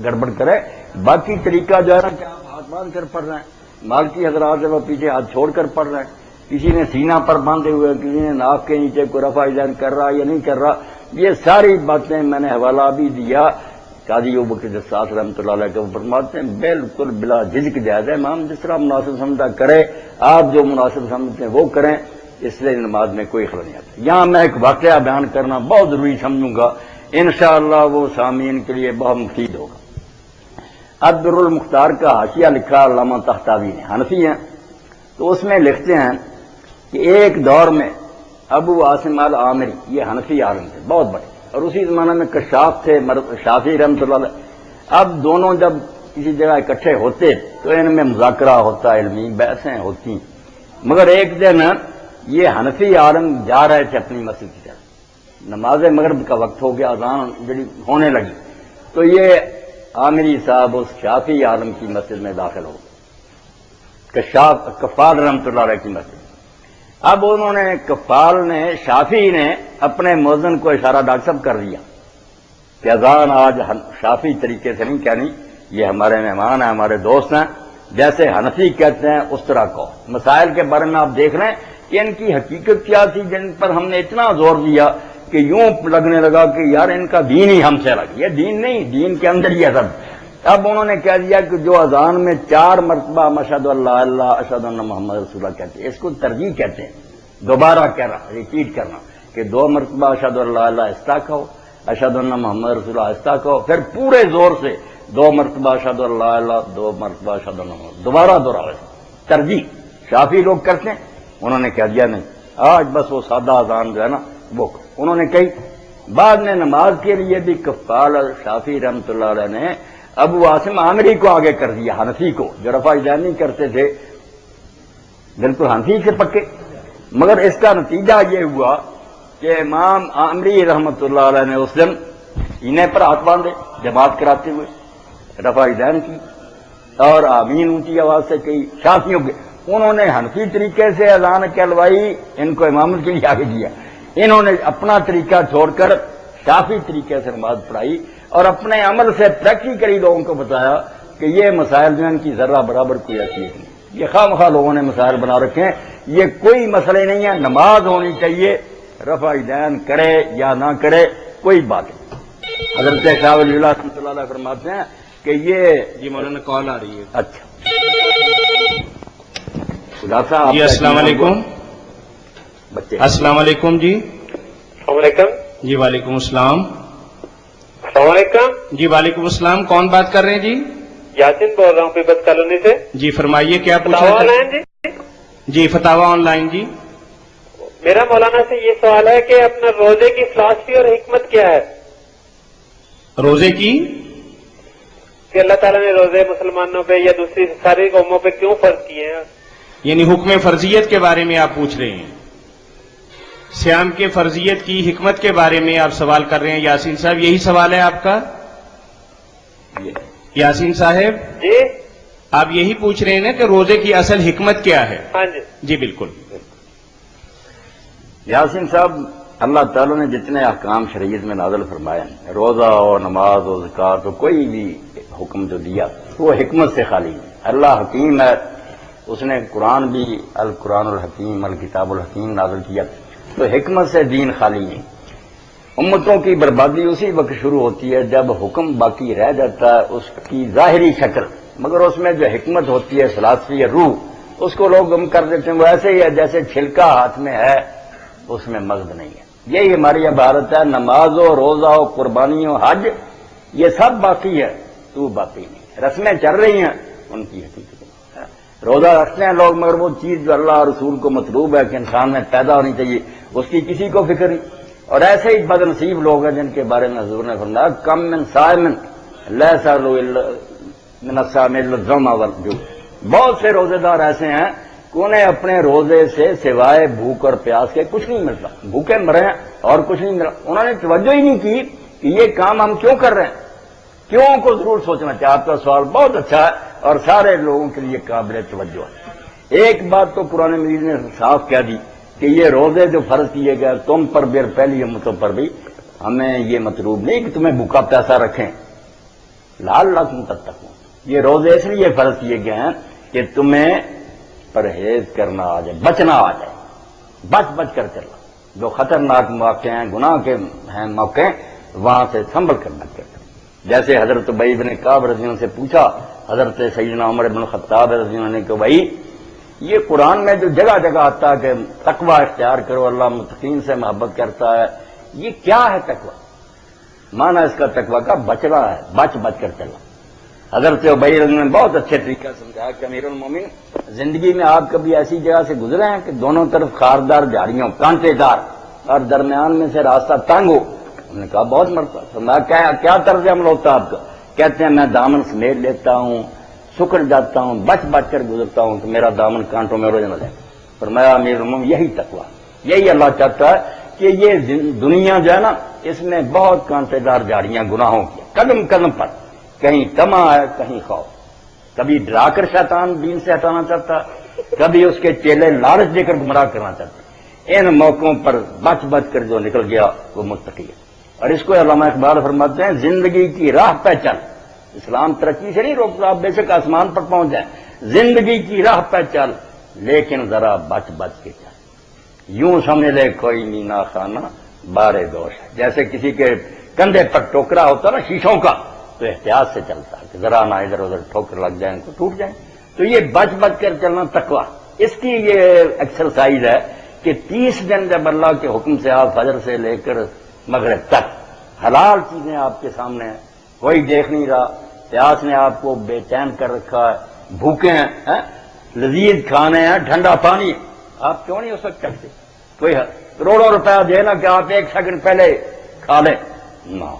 گڑبڑ کرے. باقی طریقہ جو ہے نا کہ آپ ہاتھ باندھ کر پڑھ رہے ہیں، مالکی حضرات وہ پیچھے ہاتھ چھوڑ کر پڑھ رہے ہیں، کسی نے سینہ پر باندھے ہوئے، کسی نے ناک کے نیچے کوئی رفع یدین کر رہا یا نہیں کر رہا. یہ ساری باتیں میں نے حوالہ بھی دیا. قاضی ابوبکر جساس رحمۃ اللہ علیہ کو فرماتے ہیں بالکل بلا جھجک جائز ہے، امام جس طرح مناسب سمجھتا کرے، آپ جو مناسب سمجھتے ہیں وہ کریں، اس لیے نماز میں کوئی خلل نہیں آتا. یہاں میں ایک واقعہ بیان کرنا بہت ضروری سمجھوں گا، انشاءاللہ وہ سامعین کے لیے بہت مفید ہوگا. عبد المختار کا حاشیہ لکھا علامہ طحطاوی نے، حنفی ہیں، تو اس میں لکھتے ہیں کہ ایک دور میں ابو عاصم العامری یہ حنفی عالم تھے بہت بڑے، اور اسی زمانے میں کشاف تھے شافعی رحمۃ اللہ علیہ. اب دونوں جب کسی جگہ اکٹھے ہوتے تو ان میں مذاکرہ ہوتا، علمی بحثیں ہوتی. مگر ایک دن یہ حنفی عالم جا رہے تھے اپنی مسجد کی طرف، نماز مغرب کا وقت ہو گیا، اذان جڑی ہونے لگی، تو یہ عامری صاحب اس شافعی عالم کی مسجد میں داخل ہو گئے، کفال رحمۃ اللہ علیہ کی مسجد. اب انہوں نے کفال نے شافعی نے اپنے مؤذن کو اشارہ ڈاکٹر صاحب کر دیا کہ اذان آج شافعی طریقے سے نہیں کہنی، یہ ہمارے مہمان ہیں، ہمارے دوست ہیں، جیسے حنفی کہتے ہیں اس طرح کو. مسائل کے بارے میں آپ دیکھ رہے ہیں کہ ان کی حقیقت کیا تھی جن پر ہم نے اتنا زور دیا کہ یوں لگنے لگا کہ یار ان کا دین ہی ہم سے الگ. یہ دین نہیں، دین کے اندر ہی ہے سب. اب انہوں نے کہہ دیا کہ جو اذان میں 4 مرتبہ اشہد اللہ اللہ اشہد ان محمد رسول اللہ کہتے ہیں، اس کو ترجیح کہتے ہیں، دوبارہ کہنا، ریپیٹ کرنا، کہ 2 مرتبہ اشہد اللہ اللہ آہستہ کہو، اشہد ان محمد رسول اللہ آہستہ کہو، پھر پورے زور سے 2 مرتبہ اشہد اللہ اللہ، 2 مرتبہ اشہد ان محمد، دوبارہ دوہراؤ. ترجیح شافعی لوگ کرتے ہیں، انہوں نے کہہ دیا نہیں، آج بس وہ سادہ اذان جو ہے نا وہ انہوں نے کہی. بعد میں نماز کے لیے بھی کفال شافعی رحمۃ اللہ علیہ نے ابو عاصم عامری کو آگے کر دیا، حنفی کو، جو رفع یدین نہیں کرتے تھے، بالکل حنفی سے پکے. مگر اس کا نتیجہ یہ ہوا کہ امام عامری رحمۃ اللہ علیہ نے اس دن انہیں پر ہاتھ باندھے جماعت کراتے ہوئے، رفع یدین کی اور آمین اونچی آواز سے کہی. شافعیوں کے انہوں نے حنفی طریقے سے اذان کہلوائی، ان کو امامت کے لیے آگے دیا. انہوں نے اپنا طریقہ چھوڑ کر شافعی طریقے سے نماز پڑھائی اور اپنے عمل سے پریکٹیکلی لوگوں کو بتایا کہ یہ مسائل جو ان کی ذرہ برابر کوئی حیثیت نہیں. یہ خواہ مخواہ لوگوں نے مسائل بنا رکھے ہیں، یہ کوئی مسئلے نہیں ہے. نماز ہونی چاہیے، رفع یدین کرے یا نہ کرے کوئی بات نہیں. حضرت شاہ ولی اللہ رحمۃ اللہ علیہ فرماتے ہیں کہ یہ مولانا کال آ رہی ہے. اچھا خدا صاحب جی السلام علیکم. بچے السلام علیکم. جی السلام علیکم. جی وعلیکم السلام. السلام علیکم. جی وعلیکم السلام. کون بات کر رہے ہیں؟ جی یاسین بول رہا ہوں پیپلز کالونی سے. جی فرمائیے کیا فتاوی پوچھنا آن چاہتے لائن ہیں؟ جی. جی فتاوی آن لائن. جی میرا مولانا سے یہ سوال ہے کہ اپنا روزے کی فلاسفی اور حکمت کیا ہے؟ روزے کی کہ اللہ تعالیٰ نے روزے مسلمانوں پہ یا دوسری ساری قوموں پہ کیوں فرض کیے ہیں؟ یعنی حکم فرضیت کے بارے میں آپ پوچھ رہے ہیں، سیام کے فرضیت کی حکمت کے بارے میں آپ سوال کر رہے ہیں یاسین صاحب، یہی سوال ہے آپ کا یاسین صاحب؟ جی آپ یہی پوچھ رہے ہیں نا کہ روزے کی اصل حکمت کیا ہے؟ ہاں جی. جی بالکل. یاسین صاحب، اللہ تعالیٰ نے جتنے احکام شریعت میں نازل فرمائے ہیں، روزہ اور نماز اور زکوٰۃ اور کوئی بھی حکم جو دیا وہ حکمت سے خالی ہے. اللہ حکیم ہے، اس نے قرآن بھی القرآن الحکیم الکتاب الحکیم نازل کیا، تو حکمت سے دین خالی نہیں. امتوں کی بربادی اسی وقت شروع ہوتی ہے جب حکم باقی رہ جاتا ہے، اس کی ظاہری شکل، مگر اس میں جو حکمت ہوتی ہے، فلسفی روح، اس کو لوگ گم کر دیتے ہیں. وہ ایسے ہی ہے جیسے چھلکا ہاتھ میں ہے، اس میں مغز نہیں ہے. یہی ہماری عبارت ہے. نماز ہو، روزہ ہو، قربانی ہو، حج، یہ سب باقی ہے، تو باقی نہیں. رسمیں چل رہی ہیں، ان کی حقیقت. روزہ رکھتے ہیں لوگ، مگر وہ چیز جو اللہ اور رسول کو مطلوب ہے کہ انسان میں پیدا ہونی چاہیے، اس کی کسی کو فکر نہیں. اور ایسے ہی بد نصیب لوگ ہیں جن کے بارے میں حضور نے فرمایا کم من صائم لیس له من الصيام الا الظمأ والجوع. بہت سے روزے دار ایسے ہیں کہ انہیں اپنے روزے سے سوائے بھوک اور پیاس کے کچھ نہیں ملتا، بھوکے مرے ہیں اور کچھ نہیں ملا. انہوں نے توجہ ہی نہیں کی کہ یہ کام ہم کیوں کر رہے ہیں. کیوں کو ضرور سوچنا چاہیے. آپ کا سوال بہت اچھا ہے اور سارے لوگوں کے لیے قابل توجہ ہے. ایک بات تو قرآن مجید نے صاف کہہ دی کہ یہ روزے جو فرض کیے گئے تم پر بھی اور پہلی امتوں پر بھی، ہمیں یہ مطلوب نہیں کہ تمہیں بھوکا پیاسا رکھیں، لعلکم تتقون. یہ روزے اس لیے فرض کیے گئے ہیں کہ تمہیں پرہیز کرنا آ جائے، بچنا آ جائے، بچ بچ کر چلنا. جو خطرناک مواقع ہیں، گناہ کے ہیں موقع، وہاں سے سنبھل کر بچ کر. جیسے حضرت ابی بن کعب رضی اللہ عنہ سے پوچھا حضرت سیدنا عمر بن الخطاب رضی اللہ عنہ نے کہ بھائی یہ قرآن میں جو جگہ جگہ آتا ہے کہ تقوی اختیار کرو، اللہ متقین سے محبت کرتا ہے، یہ کیا ہے تقوی؟ معنی اس کا تقوی کا بچنا ہے، بچ بچ کر چلنا. حضرت ابی رضی اللہ عنہ نے بہت اچھے طریقہ سمجھایا کہ امیر المومنین زندگی میں آپ کبھی ایسی جگہ سے گزرے ہیں کہ دونوں طرف خاردار جھاڑیوں کانٹے دار اور درمیان میں سے راستہ تنگ ہو؟ انہوں نے کہا بہت مرتبہ. فرمایا کیا طرز عمل ہوتا آپ کا؟ کہتے ہیں میں دامن سمیٹ لیتا ہوں، سکڑ جاتا ہوں، بچ بچ کر گزرتا ہوں کہ میرا دامن کانٹوں میں الجھ نہ جائے. فرمایا امیر المومنین یہی تقویٰ، یہی اللہ چاہتا ہے کہ یہ دنیا جو ہے نا اس میں بہت کانٹے دار جھاڑیاں گناہوں کی، قدم قدم پر کہیں طمع ہے کہیں خوف. کبھی ڈرا کر شیطان دین سے ہٹانا چاہتا ہے، کبھی اس کے چیلے لالچ دے کر گمراہ کرنا چاہتا ہے. ان موقعوں پر بچ بچ کر جو نکل گیا وہ متقی ہے. اور اس کو علامہ اقبال فرماتے ہیں زندگی کی راہ پہ چل. اسلام ترقی سے نہیں روکتا، آپ بے شک آسمان پر پہنچ جائیں، زندگی کی راہ پہ چل لیکن ذرا بچ بچ کے چل. یوں سمجھ لے کوئی مینا خانہ بارے دوش ہے. جیسے کسی کے کندھے پر ٹوکرا ہوتا نا شیشوں کا تو احتیاط سے چلتا ہے کہ ذرا نہ ادھر ادھر ٹھوکر لگ جائیں تو ٹوٹ جائیں. تو یہ بچ بچ کر چلنا تقویٰ. اس کی یہ ایکسرسائز ہے کہ 30 دن جب اللہ کے حکم سے آپ فجر سے لے کر مغرب تک حلال چیزیں آپ کے سامنے ہیں، کوئی دیکھ نہیں رہا، پیاس نے آپ کو بے چین کر رکھا ہے، بھوکے ہیں، لذیذ کھانے ہیں، ٹھنڈا پانی، آپ کیوں نہیں اس وقت چلتے؟ کوئی کروڑوں روپیہ دینا کہ آپ 1 سیکنڈ پہلے کھا لیں نہ.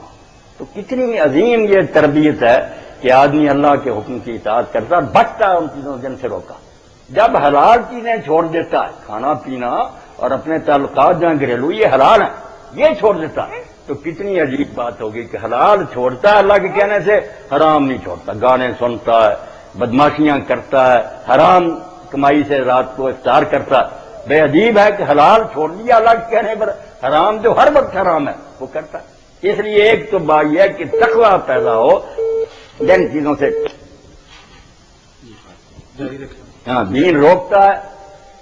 تو کتنی عظیم یہ تربیت ہے کہ آدمی اللہ کے حکم کی اطاعت کرتا ہے، بچتا ہے ان چیزوں جن سے روکا. جب حلال چیزیں چھوڑ دیتا ہے، کھانا پینا اور اپنے تعلقات جو ہیں گھریلو یہ حلال ہیں، یہ چھوڑ دیتا ہے تو کتنی عجیب بات ہوگی کہ حلال چھوڑتا ہے اللہ کے کہنے سے، حرام نہیں چھوڑتا. گانے سنتا ہے، بدماشیاں کرتا ہے، حرام کمائی سے رات کو افطار کرتا ہے. بے عجیب ہے کہ حلال چھوڑ دیا اللہ کے کہنے پر، حرام جو ہر وقت حرام ہے وہ کرتا ہے. اس لیے ایک تو بات یہ ہے کہ تقویٰ پیدا ہو جن چیزوں سے دین روکتا ہے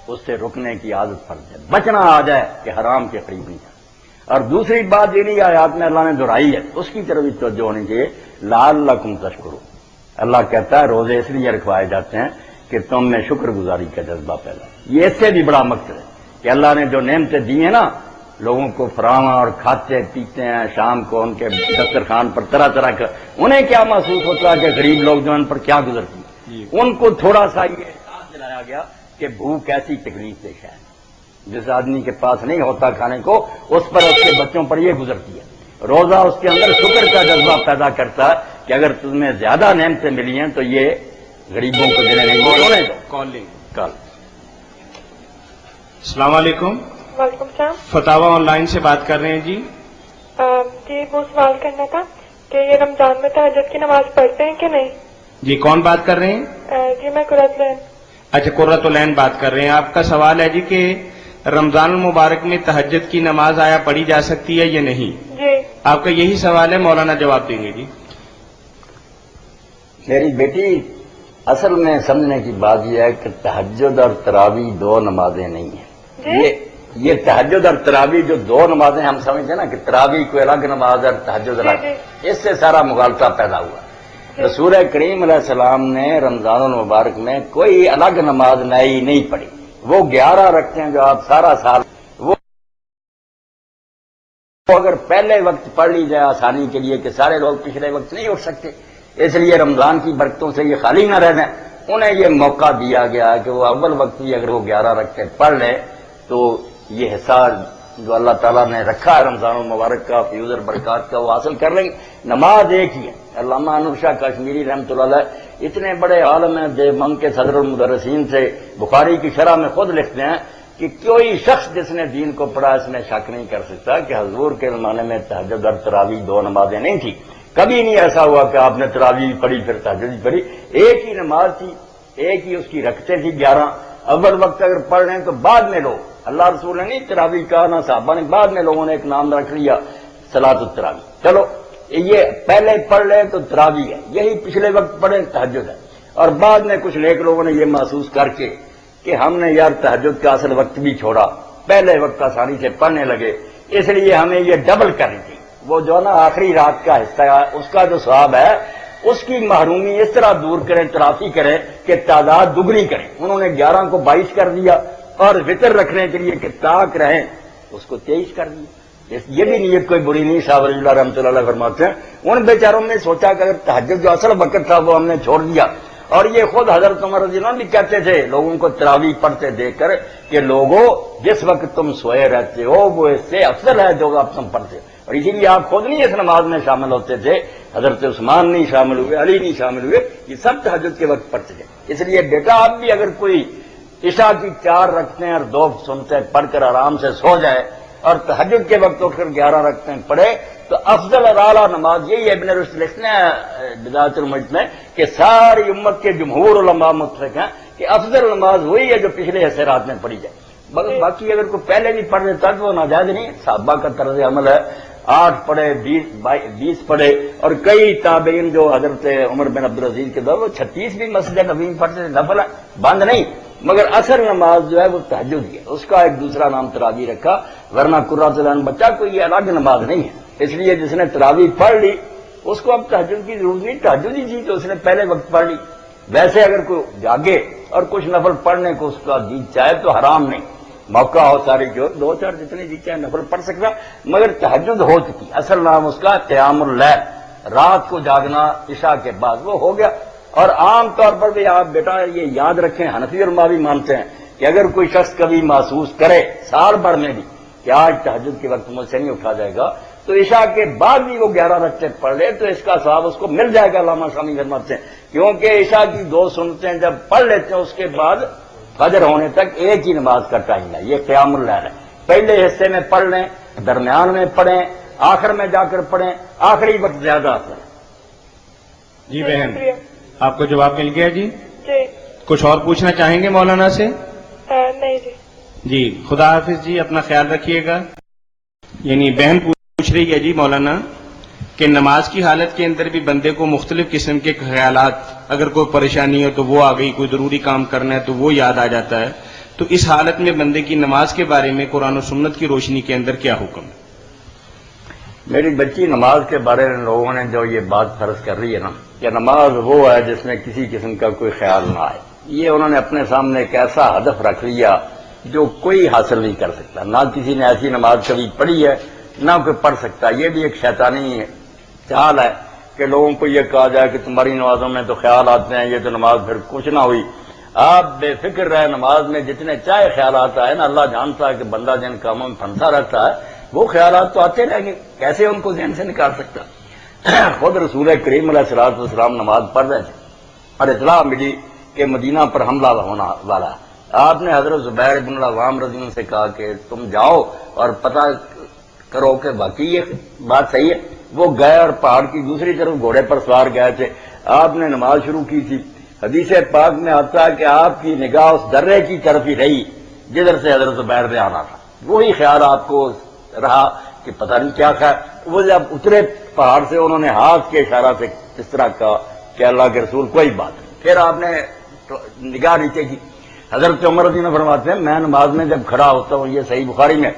اس سے رکنے کی عادت فرض ہے، بچنا آ جائے کہ حرام کے قریب نہیں جائے. اور دوسری بات یہ نہیں آیات میں اللہ نے دہرائی ہے، اس کی طرف بھی توجہ ہونی چاہیے. لعلکم تشکرون. اللہ کہتا ہے روزے اس لیے رکھوائے جاتے ہیں کہ تم میں شکر گزاری کا جذبہ پیدا. یہ اس سے بھی بڑا مقصد ہے کہ اللہ نے جو نعمتیں دی ہیں نا لوگوں کو فراواں، اور کھاتے پیتے ہیں شام کو ان کے دسترخوان پر طرح طرح کا، انہیں کیا محسوس ہوتا ہے کہ غریب لوگ جو ان پر کیا گزرتی ہیں. ان کو تھوڑا سا یہ احساس دلایا گیا کہ بھوک ایسی تکلیف پیش ہے، جس آدمی کے پاس نہیں ہوتا کھانے کو اس پر اس کے بچوں پر یہ گزرتی ہے. روزہ اس کے اندر شکر کا جذبہ پیدا کرتا ہے کہ اگر تمہیں زیادہ نعمتیں ملی ہیں تو یہ غریبوں کو دینے نہیں. کال. السلام علیکم. وعلیکم السلام. فتاوا آن لائن سے بات کر رہے ہیں جی. جی وہ سوال کرنا تھا کہ یہ رمضان میں تہجد کی نماز پڑھتے ہیں کہ نہیں؟ جی کون بات کر رہے ہیں؟ جی میں قرۃ العین. اچھا قرۃ العین بات کر رہے ہیں. آپ کا سوال ہے جی کہ رمضان المبارک میں تہجد کی نماز آیا پڑھی جا سکتی ہے یا نہیں؟ جی آپ کا یہی سوال ہے، مولانا جواب دیں گے جی. میری بیٹی اصل میں سمجھنے کی بات یہ ہے کہ تہجد اور تراویح دو نمازیں نہیں ہیں. یہ تہجد اور تراویح جو دو نمازیں ہم سمجھتے ہیں نا کہ تراویح کوئی الگ نماز اور تہجد الگ، اس سے سارا مغالطہ پیدا ہوا. رسول کریم علیہ السلام نے رمضان المبارک میں کوئی الگ نماز نئی نہیں پڑھی. وہ 11 رکھتے ہیں جو آپ سارا سال، وہ اگر پہلے وقت پڑھ لی جائے آسانی کے لیے کہ سارے لوگ پچھلے وقت نہیں اٹھ سکتے، اس لیے رمضان کی برکتوں سے یہ خالی نہ رہ جائیں، انہیں یہ موقع دیا گیا کہ وہ اول وقت ہی اگر وہ 11 رکھ کے پڑھ لیں تو یہ حصہ جو اللہ تعالیٰ نے رکھا ہے رمضان المبارک کا فیوز اور برکات کا وہ حاصل کر لیں گے. نماز ایک ہی ہے. علامہ انور شاہ کشمیری رحمۃ اللہ علیہ اتنے بڑے عالم ہیں، دیوبند کے صدر المدرسین سے، بخاری کی شرح میں خود لکھتے ہیں کہ کوئی شخص جس نے دین کو پڑھا اس میں شک نہیں کر سکتا کہ حضور کے زمانے میں تہجد اور تراویح دو نمازیں نہیں تھی. کبھی نہیں ایسا ہوا کہ آپ نے تراویح پڑھی پھر تہجد پڑھی، ایک ہی نماز تھی، ایک ہی اس کی رکعتیں تھی 11. اول وقت اگر پڑھ لیں تو بعد میں لوگ، اللہ رسول نے نہیں تراویح کہا نہ صحابہ نے، بعد میں لوگوں نے ایک نام رکھ لیا صلاۃ التراویح. چلو یہ پہلے پڑھ لیں تو تراویح ہے، یہی پچھلے وقت پڑھیں تہجد ہے. اور بعد میں کچھ نیک لوگوں نے یہ محسوس کر کے کہ ہم نے یار تہجد کا اصل وقت بھی چھوڑا، پہلے وقت آسانی سے پڑھنے لگے، اس لیے ہمیں یہ ڈبل کرنی تھی. وہ جو نا آخری رات کا حصہ ہے اس کا جو ثواب ہے اس کی محرومی اس طرح دور کریں، تلافی کریں کہ تعداد دگنی کریں. انہوں نے 11 کو 22 کر دیا اور وطر رکھنے کے لیے کہ تاک رہیں اس کو 23 کر دیا. یہ بھی نیت کوئی بری نہیں. شاہ ولی اللہ رحمۃ اللہ فرماتے ہیں ان بیچاروں نے سوچا کہ اگر تہجد جو اصل وقت تھا وہ ہم نے چھوڑ دیا. اور یہ خود حضرت عمر رضی اللہ عنہ بھی کہتے تھے لوگوں کو تراویح پڑھتے دیکھ کر کہ لوگوں جس وقت تم سوئے رہتے ہو وہ اس سے افضل ہے جو اب تم پڑھتے ہو. اور اسی لیے آپ خود نہیں اس نماز میں شامل ہوتے تھے, حضرت عثمان نہیں شامل ہوئے, علی نہیں شامل ہوئے, یہ سب تہجد کے وقت پڑھتے تھے. اس لیے بیٹا آپ بھی اگر کوئی عشاء کی 4 رکعتیں اور 2 سنتیں پڑھ کر آرام سے سو جائے اور تہجد کے وقت اٹھ کر 11 رکعتیں پڑھے تو افضل اور اعلیٰ نماز یہی ہے. ابن رشد لکھتے ہیں بدایت المجد میں کہ ساری امت کے جمہور علماء متفق ہیں کہ افضل نماز وہی ہے جو پچھلے حصے رات میں پڑھی جائے. مگر باقی اگر کوئی پہلے بھی پڑھ دیتا تو وہ ناجائز نہیں. صحابہ کا طرز عمل ہے 8 پڑھے 20 پڑھے, اور کئی تابعین جو حضرت عمر بن عبدالعزیز کے دور 36 بھی مسجد نبوی میں پڑھتے تھے. نفل بند نہیں, مگر اصل نماز جو ہے وہ تہجد ہے. اس کا ایک دوسرا نام تراویح رکھا, ورنہ قرۃ العین بچہ کوئی یہ الگ نماز نہیں ہے. اس لیے جس نے تراویح پڑھ لی اس کو اب تہجد کی ضرورت نہیں. تہجد ہی تھی تو اس نے پہلے وقت پڑھ لی. ویسے اگر کوئی جاگے اور کچھ نفل پڑھنے کو اس کا جی چاہے تو حرام نہیں, موقع ہو ساری جو 2-4 جتنے جی چاہے نفل پڑھ سکتا, مگر تہجد ہو چکی. اصل نام اس کا قیام اللیل, رات کو جاگنا عشاء کے بعد, وہ ہو گیا. اور عام طور پر بھی آپ بیٹا یہ یاد رکھیں, حنفی علماء بھی مانتے ہیں کہ اگر کوئی شخص کبھی محسوس کرے سال بھر میں بھی کہ آج تہجد کے وقت مجھ سے نہیں اٹھا جائے گا, تو عشاء کے بعد بھی وہ 11 رکعتیں پڑھ لے تو اس کا ثواب اس کو مل جائے گا. علامہ شامی فرماتے ہیں کیونکہ عشاء کی 2 سنتیں جب پڑھ لیتے ہیں اس کے بعد فجر ہونے تک ایک ہی نماز کا ٹائم ہے. یہ قیام اللیل ہے. پہلے حصے میں پڑھ لیں, درمیان میں پڑھیں, آخر میں جا کر پڑھیں, آخری وقت زیادہ آتا ہے. جی بہن آپ کو جواب مل گیا. جی جی کچھ اور پوچھنا چاہیں گے مولانا سے؟ نہیں جی. جی خدا حافظ جی, اپنا خیال رکھیے گا. یعنی بہن پوچھ رہی ہے جی مولانا کہ نماز کی حالت کے اندر بھی بندے کو مختلف قسم کے خیالات, اگر کوئی پریشانی ہو تو وہ آ گئی, کوئی ضروری کام کرنا ہے تو وہ یاد آ جاتا ہے, تو اس حالت میں بندے کی نماز کے بارے میں قرآن و سنت کی روشنی کے اندر کیا حکم ہے؟ میری بچی نماز کے بارے میں لوگوں نے جو یہ بات فرض کر رہی ہے نا کہ نماز وہ ہے جس میں کسی قسم کا کوئی خیال نہ آئے, یہ انہوں نے اپنے سامنے ایک ایسا ہدف رکھ لیا جو کوئی حاصل نہیں کر سکتا. نہ کسی نے ایسی نماز کبھی پڑھی ہے نہ کوئی پڑھ سکتا. یہ بھی ایک شیطانی چال ہے کہ لوگوں کو یہ کہا جائے کہ تمہاری نمازوں میں تو خیال آتے ہیں, یہ تو نماز پھر کچھ نہ ہوئی. آپ بے فکر رہے, نماز میں جتنے چاہے خیالات آئے نا, اللہ جانتا ہے کہ بندہ جن کاموں میں پھنسا رہتا ہے وہ خیالات تو آتے رہیں گے, کیسے ان کو ذہن سے نکال سکتا. خود رسول کریم علیہ الصلوۃ والسلام نماز پڑھ رہے تھے اور اطلاع ملی کہ مدینہ پر حملہ ہونا والا ہے. آپ نے حضرت زبیر بن العوام رضی اللہ عنہ سے کہا کہ تم جاؤ اور پتہ کرو کہ واقعی یہ بات صحیح ہے. وہ گئے اور پہاڑ کی دوسری طرف گھوڑے پر سوار گئے تھے. آپ نے نماز شروع کی تھی. حدیث پاک میں آتا ہے کہ آپ کی نگاہ اس درے کی طرف ہی رہی جدھر سے حضرت زبیر نے آنا تھا. وہی خیال آپ کو رہا کہ پتہ نہیں کیا خیال. وہ جب اترے پہاڑ سے انہوں نے ہاتھ کے اشارہ سے اس طرح کہا کہ اللہ کے رسول کوئی بات نہیں. پھر آپ نے نگاہ نیچے کی. حضرت عمر رضی اللہ عنہ فرماتے ہیں میں نماز میں جب کھڑا ہوتا ہوں, یہ صحیح بخاری میں,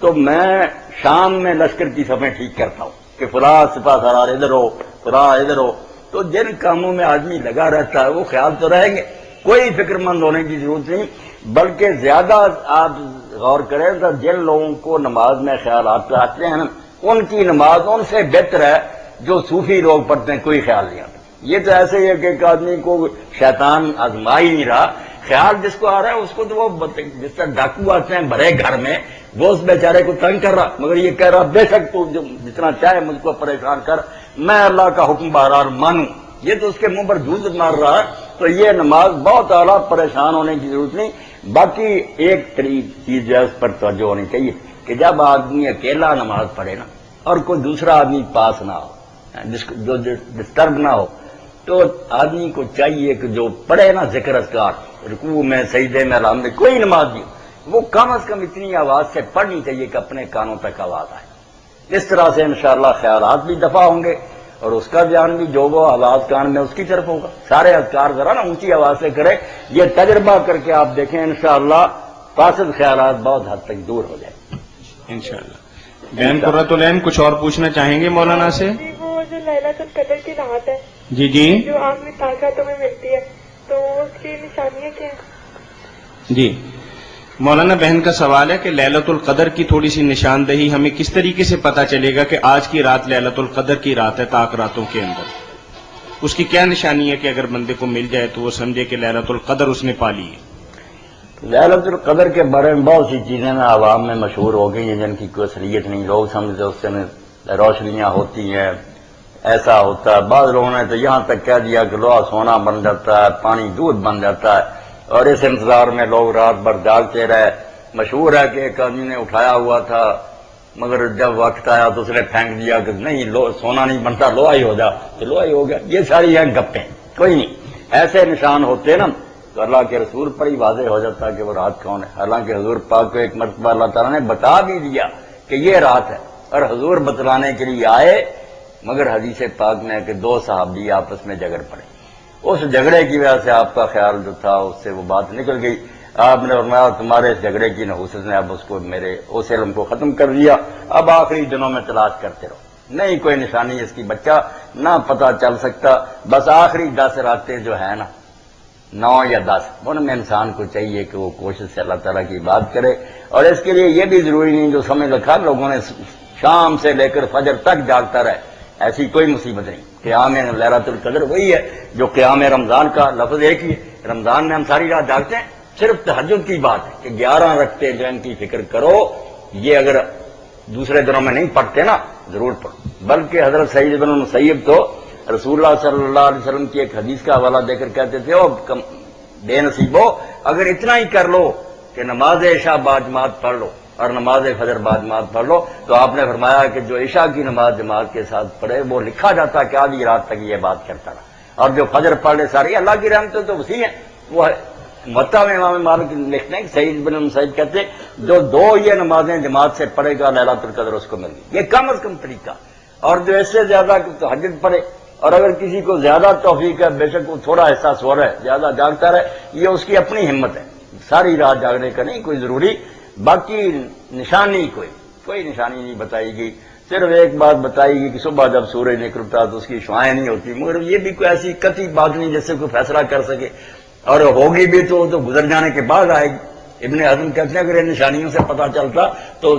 تو میں شام میں لشکر کی صفیں ٹھیک کرتا ہوں کہ فلاں سپاہ سالار ادھر ہو, فلاں ادھر ہو. تو جن کاموں میں آدمی لگا رہتا ہے وہ خیال تو رہیں گے, کوئی فکر مند ہونے کی ضرورت نہیں. بلکہ زیادہ آپ غور کریں تو جن لوگوں کو نماز میں خیالات آتے ہیں نا, ان کی نماز ان سے بہتر ہے جو صوفی لوگ پڑھتے ہیں کوئی خیال نہیں آتا. یہ تو ایسے ہی ہے کہ ایک آدمی کو شیطان آزما ہی نہیں رہا, خیال جس کو آ رہا ہے اس کو تو وہ جس طرح ڈاکو آتے ہیں بھرے گھر میں, وہ اس بیچارے کو تنگ کر رہا, مگر یہ کہہ رہا بے شک تو جتنا چاہے مجھ کو پریشان کر, میں اللہ کا حکم بہرحال مانوں. یہ تو اس کے منہ پر جھوٹ مار رہا ہے. تو یہ نماز بہت اعلیٰ, پریشان ہونے کی ضرورت نہیں. باقی ایک چیز جو ہے اس پر توجہ ہونی چاہیے کہ جب آدمی اکیلا نماز پڑھے نا اور کوئی دوسرا آدمی پاس نہ ہو, جو ڈسٹرب نہ ہو, تو آدمی کو چاہیے کہ جو پڑھے نا ذکر اذکار, رکوع میں سجدے میں الحمد, کوئی نماز بھی وہ کم از کم اتنی آواز سے پڑھنی چاہیے کہ اپنے کانوں تک آواز آئے. اس طرح سے انشاءاللہ خیالات بھی دفع ہوں گے اور اس کا دھیان بھی جو وہ حالات کان میں اس کی طرف ہوگا. سارے اذکار ذرا نا اونچی آواز سے کرے, یہ تجربہ کر کے آپ دیکھیں انشاءاللہ فاسد خیالات بہت حد تک دور ہو جائیں انشاءاللہ. بہن قرۃ العین کچھ اور پوچھنا چاہیں گے مولانا سے؟ جی وہ جو لیلۃ القدر کی رات ہے جی جی جو آخری طاقتوں میں ملتی ہے, تو اس کی نشانیاں کیا ہیں؟ جی مولانا بہن کا سوال ہے کہ لیلۃ القدر کی تھوڑی سی نشاندہی ہمیں کس طریقے سے پتہ چلے گا کہ آج کی رات لیلۃ القدر کی رات ہے طاق راتوں کے اندر؟ اس کی کیا نشانی ہے کہ اگر بندے کو مل جائے تو وہ سمجھے کہ لیلۃ القدر اس نے پا لی ہے؟ لیلۃ القدر کے بارے میں بہت سی چیزیں نا عوام میں مشہور ہو گئی ہیں جن کی کوئی اصلیت نہیں. لوگ سمجھتے اس سے روشنیاں ہوتی ہیں، ایسا ہوتا ہے. بعض لوگوں نے تو یہاں تک کہہ دیا کہ لوہا سونا بن جاتا ہے، پانی دودھ بن جاتا ہے، اور اس انتظار میں لوگ رات بھر جاگتے رہے. مشہور ہے کہ ایک آدمی نے اٹھایا ہوا تھا، مگر جب وقت آیا تو اس نے پھینک دیا کہ نہیں سونا نہیں بنتا، لوہا ہی ہو جا، تو لوہا ہی ہو گیا. یہ ساری ہیں گپیں، کوئی نہیں. ایسے نشان ہوتے نا تو اللہ کے رسول پر ہی واضح ہو جاتا ہے کہ وہ رات کون ہے. حالانکہ حضور پاک کو ایک مرتبہ اللہ تعالیٰ نے بتا بھی دیا کہ یہ رات ہے، اور حضور بتلانے کے لیے آئے، مگر حدیث پاک میں ہے کہ دو صحابی آپس میں جھگڑ پڑے. اس جھگڑے کی وجہ سے آپ کا خیال جو تھا اس سے وہ بات نکل گئی. آپ نے فرمایا تمہارے اس جھگڑے کی نحوست نے اب اس کو میرے اس علم کو ختم کر دیا، اب آخری دنوں میں تلاش کرتے رہو. نہیں کوئی نشانی اس کی بچہ نہ پتہ چل سکتا. بس آخری 10 راتیں جو ہے نا 9 یا 10 ان میں انسان کو چاہیے کہ وہ کوشش سے اللہ تعالیٰ کی بات کرے. اور اس کے لیے یہ بھی ضروری نہیں جو سمجھ رکھا لوگوں نے شام سے لے کر فجر تک جاگتا رہے، ایسی کوئی مصیبت نہیں. قیام لیلۃ القدر وہی ہے جو قیام رمضان کا لفظ ایک ہی ہے. رمضان میں ہم ساری رات جاگتے ہیں، صرف تہجد کی بات ہے کہ 11 رکعتیں جو ان کی فکر کرو. یہ اگر دوسرے دنوں میں نہیں پڑھتے نا ضرور پڑھو. بلکہ حضرت سعید بن المسیب تو رسول اللہ صلی اللہ علیہ وسلم کی ایک حدیث کا حوالہ دے کر کہتے تھے او بے نصیبو، اگر اتنا ہی کر لو کہ نماز عشاء باجماعت پڑھ لو اور نماز فجر باجماعت پڑھ لو، تو آپ نے فرمایا کہ جو عشاء کی نماز جماعت کے ساتھ پڑھے وہ لکھا جاتا کہ آدھی رات تک یہ بات کرتا رہا. اور جو فجر پڑھ لے ساری اللہ کی رحمتیں تو وسیع ہیں. وہ متا میں امام مالک لکھتے ہیں کہ سعید بن مسعود کہتے ہیں جو 2 یہ نمازیں جماعت سے پڑھے گا لیلۃ القدر اس کو مل گئی. یہ کم از کم طریقہ. اور جو اس سے زیادہ تہجد پڑھے، اور اگر کسی کو زیادہ توفیق ہے بے شک وہ تھوڑا حصہ سو رہا ہے زیادہ جاگتا رہے، یہ اس کی اپنی ہمت ہے. ساری رات جاگنے کا نہیں کوئی ضروری. باقی نشانی کوئی نشانی نہیں بتائی گئی. صرف ایک بات بتائی گئی کہ صبح جب سورج نکلتا تو اس کی شعاعیں نہیں ہوتی، مگر یہ بھی کوئی ایسی قطعی بات نہیں جس سے کوئی فیصلہ کر سکے. اور ہوگی بھی تو گزر جانے کے بعد آئے گی. ابن حزم کہتے ہیں اگر ان نشانیوں سے پتہ چلتا تو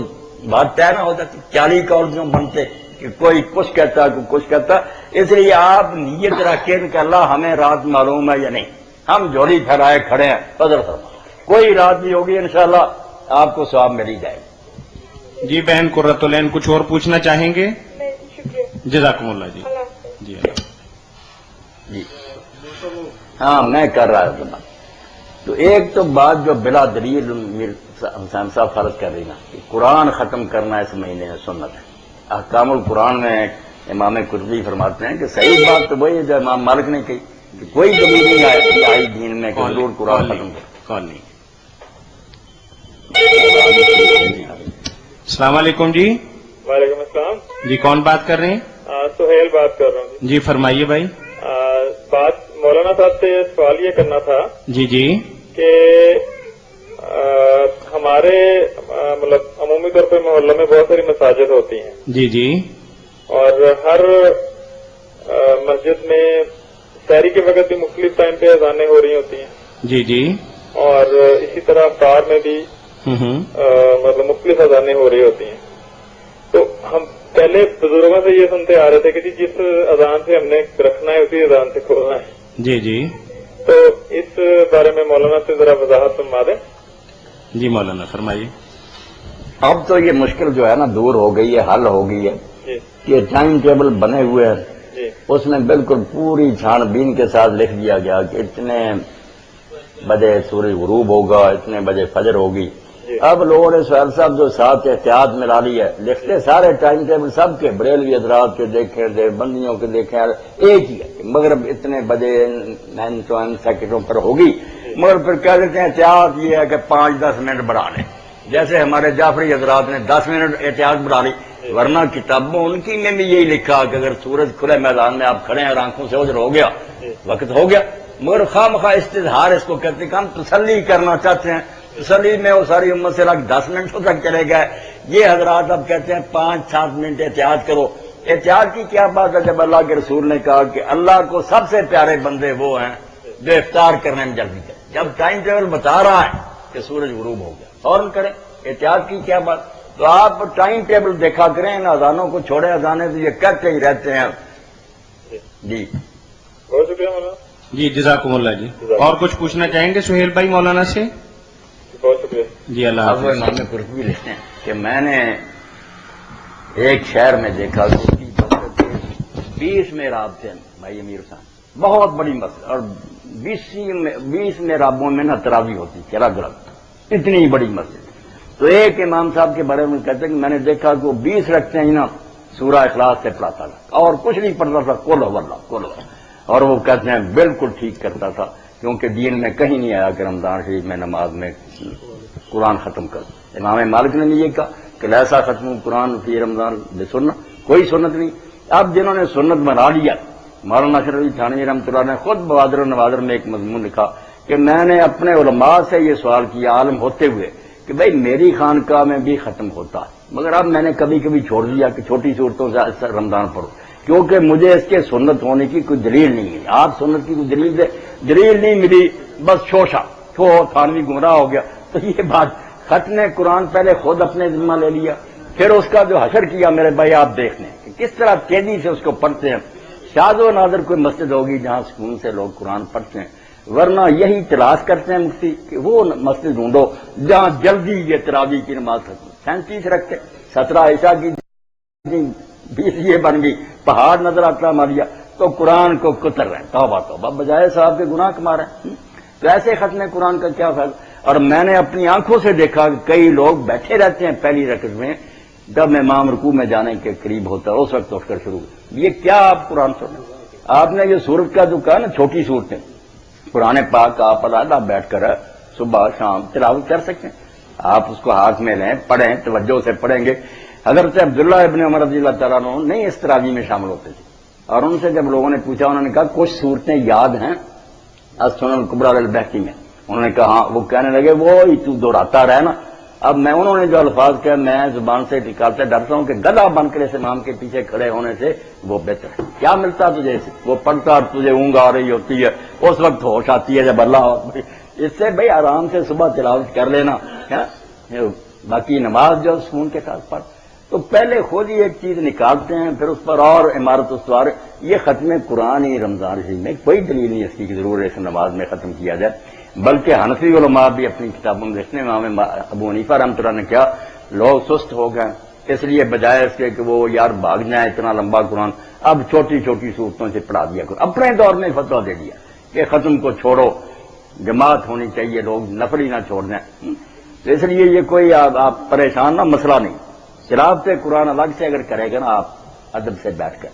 بات طے نہ ہو جاتی. 40 قول جو بنتے کہ کوئی کچھ کہتا کوئی کچھ کہتا. اس لیے آپ نیت رکھیں کہ اللہ ہمیں رات معلوم ہے یا نہیں، ہم جھولی پھیلائے کھڑے ہیں قدر فرما. کوئی رات بھی ہوگی انشاءاللہ آپ کو ثواب مل ہی جائے گا. جی بہن قرۃ العین کچھ اور پوچھنا چاہیں گے؟ نہیں شکریہ. جزاکم اللہ. جی اللہ حافظ. جی جی ہاں میں کر رہا ہوں. تو ایک تو بات جو بلا دلیل حسین صاحب فرض کر رہی نا کہ قرآن ختم کرنا اس مہینے میں سنت ہے. احکام القرآن میں امام قرطبی فرماتے ہیں کہ صحیح بات تو وہی ہے جو امام مالک نے کہی کہ کوئی کمی نہیں آئی دین میں کہ ضرور قرآن ختم کرو. کال نہیں. السلام علیکم. جی وعلیکم السلام. جی کون بات کر رہے ہیں؟ سہیل بات کر رہا ہوں. جی فرمائیے بھائی. بات مولانا صاحب سے سوال یہ کرنا تھا جی جی کہ ہمارے مطلب عمومی طور پہ محلوں میں بہت ساری مساجد ہوتی ہیں. جی جی اور ہر مسجد میں سحری کے وقت بھی مختلف ٹائم پہ اذانیں ہو رہی ہوتی ہیں. جی جی اور اسی طرح افطار میں بھی مطلب مختلف اذانیں ہو رہی ہوتی ہیں. تو ہم پہلے بزرگوں سے یہ سنتے آ رہے تھے کہ جس اذان سے ہم نے رکھنا ہے اسی اذان سے کھولنا ہے. جی جی تو اس بارے میں مولانا سے ذرا وضاحت فرما دیں. جی مولانا فرمائیے. اب تو یہ مشکل جو ہے نا دور ہو گئی ہے، حل ہو گئی ہے. جی کہ ٹائم ٹیبل بنے ہوئے ہیں، جی اس میں بالکل پوری چھان بین کے ساتھ لکھ دیا گیا کہ اتنے بجے سورج غروب ہوگا، اتنے بجے فجر ہوگی. اب لوگوں نے سہیل صاحب جو ساتھ احتیاط ملا لی ہے، لکھتے سارے ٹائم ٹیبل سب کے بریلوی حضرات کے دیکھیں، دیوبندیوں کے دیکھیں، ایک ہی ہے کہ مغرب اتنے بجے 9 سیکنڈوں پر ہوگی. مگر پھر کہہ دیتے ہیں احتیاط یہ ہے کہ 5-10 منٹ بڑھا لیں. جیسے ہمارے جعفری حضرات نے 10 منٹ احتیاط بڑھا لی، ورنہ کتابوں ان کی میں بھی یہی لکھا کہ اگر سورج کھلے میدان میں آپ کھڑے ہیں اور آنکھوں سے اوجھل ہو گیا وقت ہو گیا. مگر خواہ مخواہ استظہار اس کو کہتے ہیں کہ ہم تسلی کرنا چاہتے ہیں. تسلی میں وہ ساری امت سے 10 منٹوں تک چلے گئے. یہ حضرات اب کہتے ہیں 5-7 منٹ احتیاط کرو. احتیاط کی کیا بات ہے جب اللہ کے رسول نے کہا کہ اللہ کو سب سے پیارے بندے وہ ہیں جو افطار کرنے میں جلدی کرے. جب ٹائم ٹیبل بتا رہا ہے کہ سورج غروب ہو گیا فوراً کریں، احتیاط کی کیا بات. تو آپ ٹائم ٹیبل دیکھا کریں، ان اذانوں کو چھوڑے، اذانیں تو یہ کرتے ہی رہتے ہیں. جی بہت شکریہ مولانا. جی جزاکم اللہ جی. اور کچھ پوچھنا چاہیں گے سہیل بھائی مولانا سے؟ بہت شکریہ. جی اللہ اب حافظ. امام قرطبی لکھتے ہیں کہ میں نے ایک شہر میں دیکھا کہ اس کی 20 محراب تھے بھائی امیر صاحب، بہت بڑی مسجد، اور 20 محرابوں میں نا تراویح ہوتی چلا گرب، اتنی بڑی مسجد. تو ایک امام صاحب کے بارے میں کہتے ہیں کہ میں نے دیکھا کہ وہ 20 رکھتے ہیں نا سورہ اخلاص سے پڑھاتا تھا اور کچھ نہیں پڑھتا تھا، قل هو اللہ قل هو. اور وہ کہتے ہیں بالکل ٹھیک کرتا تھا، کیونکہ دین میں کہیں نہیں آیا کہ رمضان شریف میں نماز میں قرآن ختم کر. امام مالک نے بھی یہ کہا کہ ایسا ختم قرآن فی رمضان بے سنت، کوئی سنت نہیں. اب جنہوں نے سنت بنا لیا، مولانا اشرف علی تھانوی رحمۃ اللہ نے خود بوادر و نوادر میں ایک مضمون لکھا کہ میں نے اپنے علماء سے یہ سوال کیا عالم ہوتے ہوئے کہ بھئی میری خانقاہ میں بھی ختم ہوتا ہے، مگر اب میں نے کبھی کبھی چھوڑ دیا کہ چھوٹی صورتوں سے رمضان پڑھو، کیونکہ مجھے اس کے سنت ہونے کی کوئی دلیل نہیں ہے. آپ سنت کی کوئی دلیل نہیں ملی، بس چھوشا تھانوی گمراہ ہو گیا. تو یہ بات ختم قرآن پہلے خود اپنے ذمہ لے لیا، پھر اس کا جو حشر کیا میرے بھائی آپ دیکھ لیں کہ کس طرح تیزی سے اس کو پڑھتے ہیں. شاذ و نادر کوئی مسجد ہوگی جہاں سکون سے لوگ قرآن پڑھتے ہیں، ورنہ یہی تلاش کرتے ہیں مفتی کہ وہ مسجد ڈھونڈو جہاں جلدی یہ تراویح کی نماز ختم. 37 رکھتے، 17 عشاء کی 20 یہ بن گئی، پہاڑ نظر آتا ہماریا. تو قرآن کو کتر رہے ہیں، توبہ توبہ، بجائے صاحب کے گناہ کما رہے ہیں. تو ایسے ختم قرآن کا کیا فائدہ. اور میں نے اپنی آنکھوں سے دیکھا کہ کئی لوگ بیٹھے رہتے ہیں پہلی رکعت میں، جب امام رکوع میں جانے کے قریب ہوتا ہے اس وقت اٹھ کر شروع. یہ کیا آپ قرآن سنیں؟ آپ نے یہ سورت کا جو کہا نا چھوٹی صورتیں، قرآن پاک آپ علیحدہ بیٹھ کر صبح شام تلاوت کر سکتے ہیں. آپ اس کو ہاتھ میں لیں، پڑھیں، توجہ سے پڑھیں گے. حضرت عبداللہ ابن عمر رضی اللہ تعالیٰ عنہ نہیں اس تراویح میں شامل ہوتے تھے، اور ان سے جب لوگوں نے پوچھا انہوں نے کہا کچھ صورتیں یاد ہیں السنن الکبریٰ للبیہقی میں. انہوں نے کہا ہاں. وہ کہنے لگے وہی تو دہراتا رہے نا. اب میں انہوں نے جو الفاظ کہا میں زبان سے نکالتے ڈرتا ہوں کہ گدھا بن کر اس امام کے پیچھے کھڑے ہونے سے وہ بہتر ہے. کیا ملتا تجھے سے؟ وہ پڑھتا اور تجھے اونگ آ رہی ہوتی ہے، اس وقت ہوش آتی ہے جب اللہ. اس سے بھائی آرام سے صبح تلاوت کر لینا، باقی نماز جو سکون کے ساتھ پڑھ. تو پہلے خود ہی ایک چیز نکالتے ہیں، پھر اس پر اور عمارت استوار. یہ ختم قرآن ہی رمضان شریف میں کوئی دلیل نہیں اس کی ضرور اس نماز میں ختم کیا جائے. بلکہ حنفی علماء بھی اپنی کتابوں میں لکھنے میں امام ابو حنیفہ رحمۃ اللہ نے کیا لوگ سست ہو گئے، اس لیے بجائے اس کے کہ وہ یار بھاگ جائیں اتنا لمبا قرآن، اب چھوٹی چھوٹی صورتوں سے پڑھا دیا کرو. اپنے دور میں فتویٰ دے دیا کہ ختم کو چھوڑو، جماعت ہونی چاہیے، لوگ نفل ہی نہ چھوڑ دیں. تو اس لیے یہ کوئی آپ پریشان نہ، مسئلہ نہیں. تلاوت قرآن الگ سے اگر کرے گا نا آپ ادب سے بیٹھ کر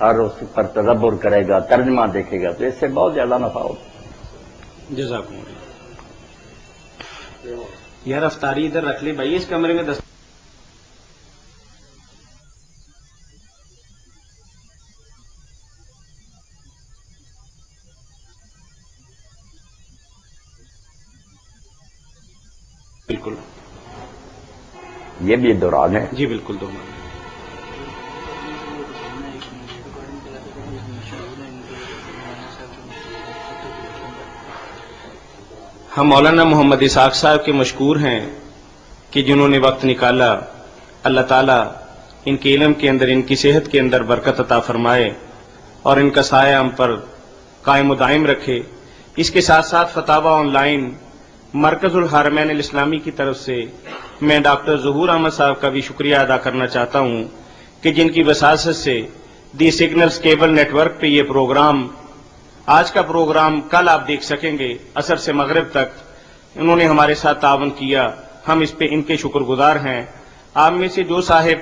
اور اس پر تدبر کرے گا، ترجمہ دیکھے گا، تو اس سے بہت زیادہ نفع ہوگا. جزاکم اللہ. یار افطاری ادھر رکھ لے بھائی اس کمرے میں. بالکل یہ بھی دوران ہے. جی بالکل دونوں. ہم مولانا محمد اسحاق صاحب کے مشکور ہیں کہ جنہوں نے وقت نکالا. اللہ تعالیٰ ان کے علم کے اندر، ان کی صحت کے اندر برکت عطا فرمائے اور ان کا سایہ ہم پر قائم و دائم رکھے. اس کے ساتھ ساتھ فتاوی آن لائن مرکز الحرمین الاسلامی کی طرف سے میں ڈاکٹر ظہور احمد صاحب کا بھی شکریہ ادا کرنا چاہتا ہوں کہ جن کی وساطت سے دی سگنلز کیبل نیٹ ورک پہ یہ پروگرام، آج کا پروگرام کل آپ دیکھ سکیں گے عصر سے مغرب تک، انہوں نے ہمارے ساتھ تعاون کیا. ہم اس پہ ان کے شکر گزار ہیں. آپ میں سے جو صاحب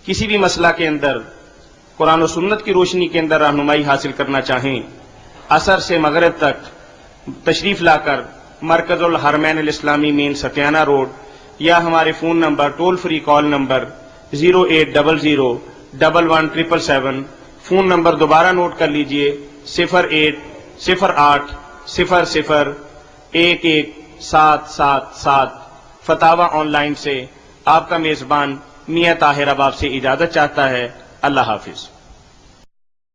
کسی بھی مسئلہ کے اندر قرآن و سنت کی روشنی کے اندر رہنمائی حاصل کرنا چاہیں، عصر سے مغرب تک تشریف لا کر مرکز الحرمین الاسلامی مین ستیانہ روڈ یا ہمارے phone number toll free call number 08001117777. Phone number دوبارہ نوٹ کر لیجئے 08000111777. فتاوی آن لائن سے آپ کا میزبان میاں طاہر اب آپ سے اجازت چاہتا ہے. اللہ حافظ.